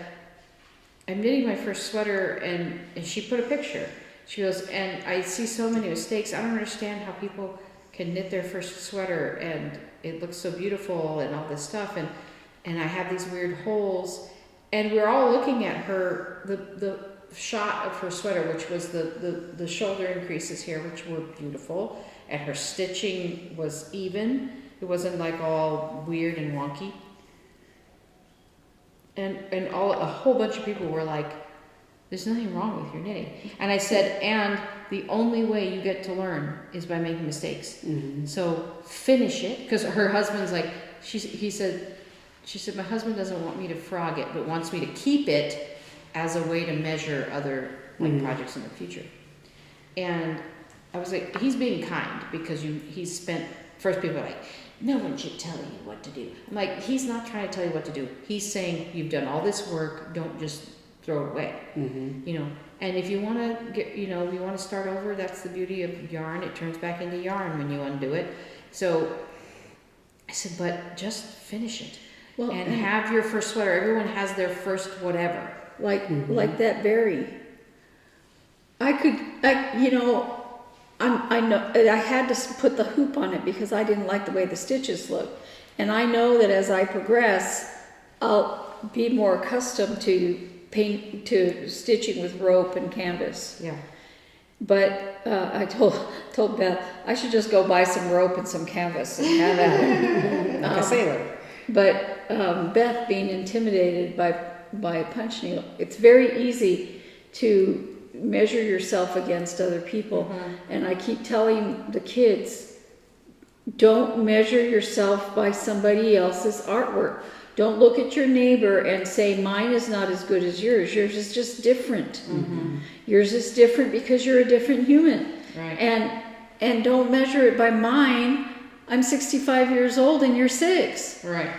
I'm knitting my first sweater, and she put a picture. She goes, and I see so many mistakes. I don't understand how people can knit their first sweater, and it looks so beautiful and all this stuff, and I have these weird holes, and we're all looking at her, the shot of her sweater, which was the shoulder increases here, which were beautiful, and her stitching was even. It wasn't like all weird and wonky. And a whole bunch of people were like, there's nothing wrong with your knitting. And I said, and the only way you get to learn is by making mistakes. So finish it, because her husband's like, she said, my husband doesn't want me to frog it, but wants me to keep it as a way to measure other projects in the future. And I was like, he's being kind, because he's spent, first people are like, no one should tell you what to do. I'm like, he's not trying to tell you what to do. He's saying, you've done all this work, don't just throw it away. And if you want to get, you want to start over, that's the beauty of yarn. It turns back into yarn when you undo it. So I said, but just finish it. Well, and have your first sweater. Everyone has their first whatever. Like that berry. I know I had to put the hoop on it because I didn't like the way the stitches looked. And I know that as I progress, I'll be more accustomed to stitching with rope and canvas. Yeah. But I told Beth I should just go buy some rope and some canvas and have at it. Like a sailor. But Beth, being intimidated by a punch needle, it's very easy to measure yourself against other people. And I keep telling the kids, don't measure yourself by somebody else's artwork. Don't look at your neighbor and say, mine is not as good as yours. Yours is just different. Yours is different because you're a different human. Right. And don't measure it by mine. I'm 65 years old and you're 6. Right.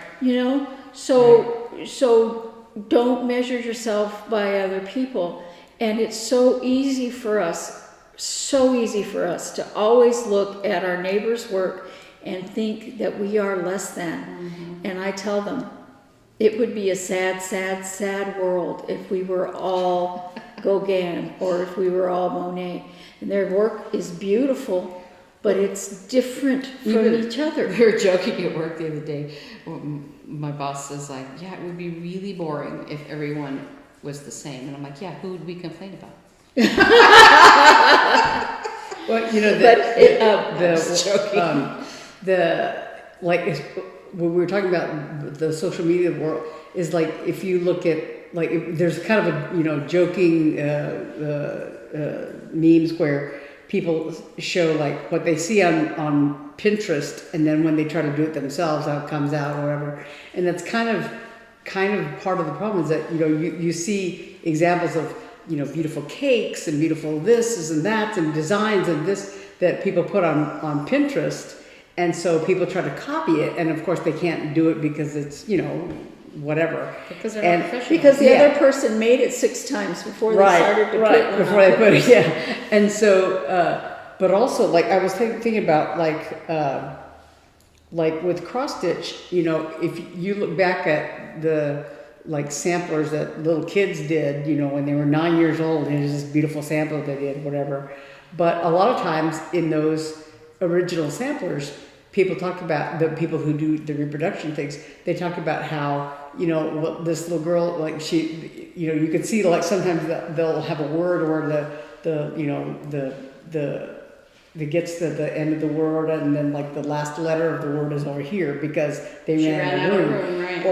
So don't measure yourself by other people. And it's so easy for us to always look at our neighbor's work and think that we are less than. And I tell them, it would be a sad, sad, sad world if we were all Gauguin or if we were all Monet. And their work is beautiful, but it's different from each other. We were joking at work the other day. My boss is like, yeah, it would be really boring if everyone was the same. And I'm like, yeah, who would we complain about? Well, when we were talking about the social media world, is like, if you look at, like, there's kind of a joking memes where people show like what they see on Pinterest, and then when they try to do it themselves, how it comes out or whatever. And that's kind of part of the problem, is that you see examples of beautiful cakes and beautiful this and that and designs and this that people put on Pinterest, and so people try to copy it, and of course they can't do it because it's whatever, because they're not professional. Because the other person made it 6 times before they started to put it before they put it. And so but also, like, I was thinking about like with cross stitch, if you look back at the like samplers that little kids did, when they were 9 years old, and it was this beautiful sampler they did, whatever. But a lot of times in those original samplers, people talk about, the people who do the reproduction things, they talk about how, this little girl, like she, you can see like sometimes they'll have a word or that gets to the end of the word, and then like the last letter of the word is over here because they ran out of room, right?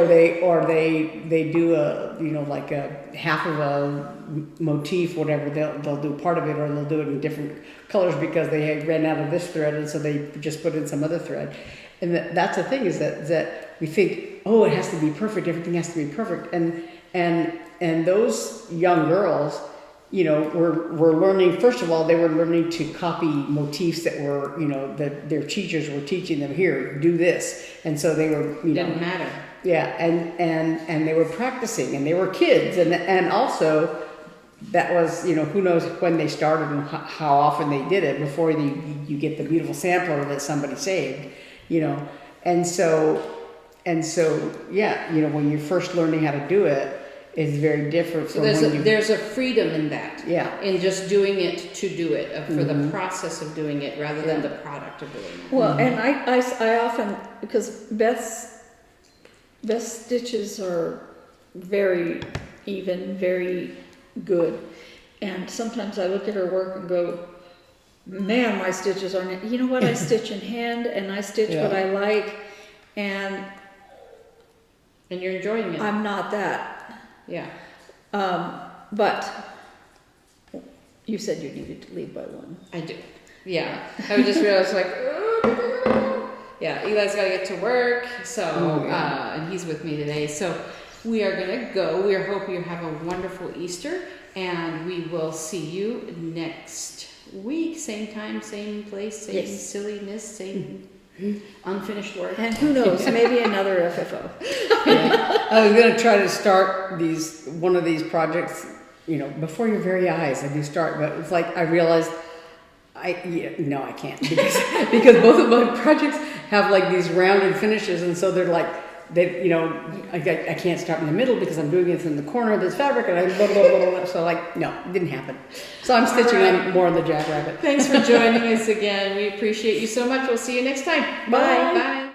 Or they do a like a half of a motif, whatever. They'll do part of it, or they'll do it in different colors because they had ran out of this thread, and so they just put in some other thread. And that's the thing, is that we think, oh, it has to be perfect. Everything has to be perfect, and those young girls, were learning, first of all, they were learning to copy motifs that were, that their teachers were teaching them, here, do this. And so they were, Didn't matter. Yeah, and they were practicing, and they were kids. And also, that was, who knows when they started and how often they did it before you get the beautiful sampler that somebody saved, And so, yeah, when you're first learning how to do it, is very different from there's a freedom in that. Yeah. In just doing it to do it, for the process of doing it rather than the product of doing it. Well, and I often, because Beth's stitches are very even, very good. And sometimes I look at her work and go, man, my stitches aren't, you know what, I stitch in hand and I stitch what I like, and you're enjoying it. I'm not that. Yeah. But you said you needed to leave by 1. I do. Yeah. I just realized yeah, Eli's got to get to work. So, and he's with me today. So we are going to go. We hope you have a wonderful Easter, and we will see you next week. Same time, same place, same silliness, same unfinished work. And who knows, maybe another FFO. I was going to try to start one of these projects, before your very eyes. I do start, but it's like I realized I can't because both of my projects have like these rounded finishes, and so they're like I can't start in the middle because I'm doing it in the corner of this fabric, and I blah, blah, blah, blah, so no, it didn't happen. So I'm stitching on more of the jackrabbit. Thanks for joining us again. We appreciate you so much. We'll see you next time. Bye. Bye.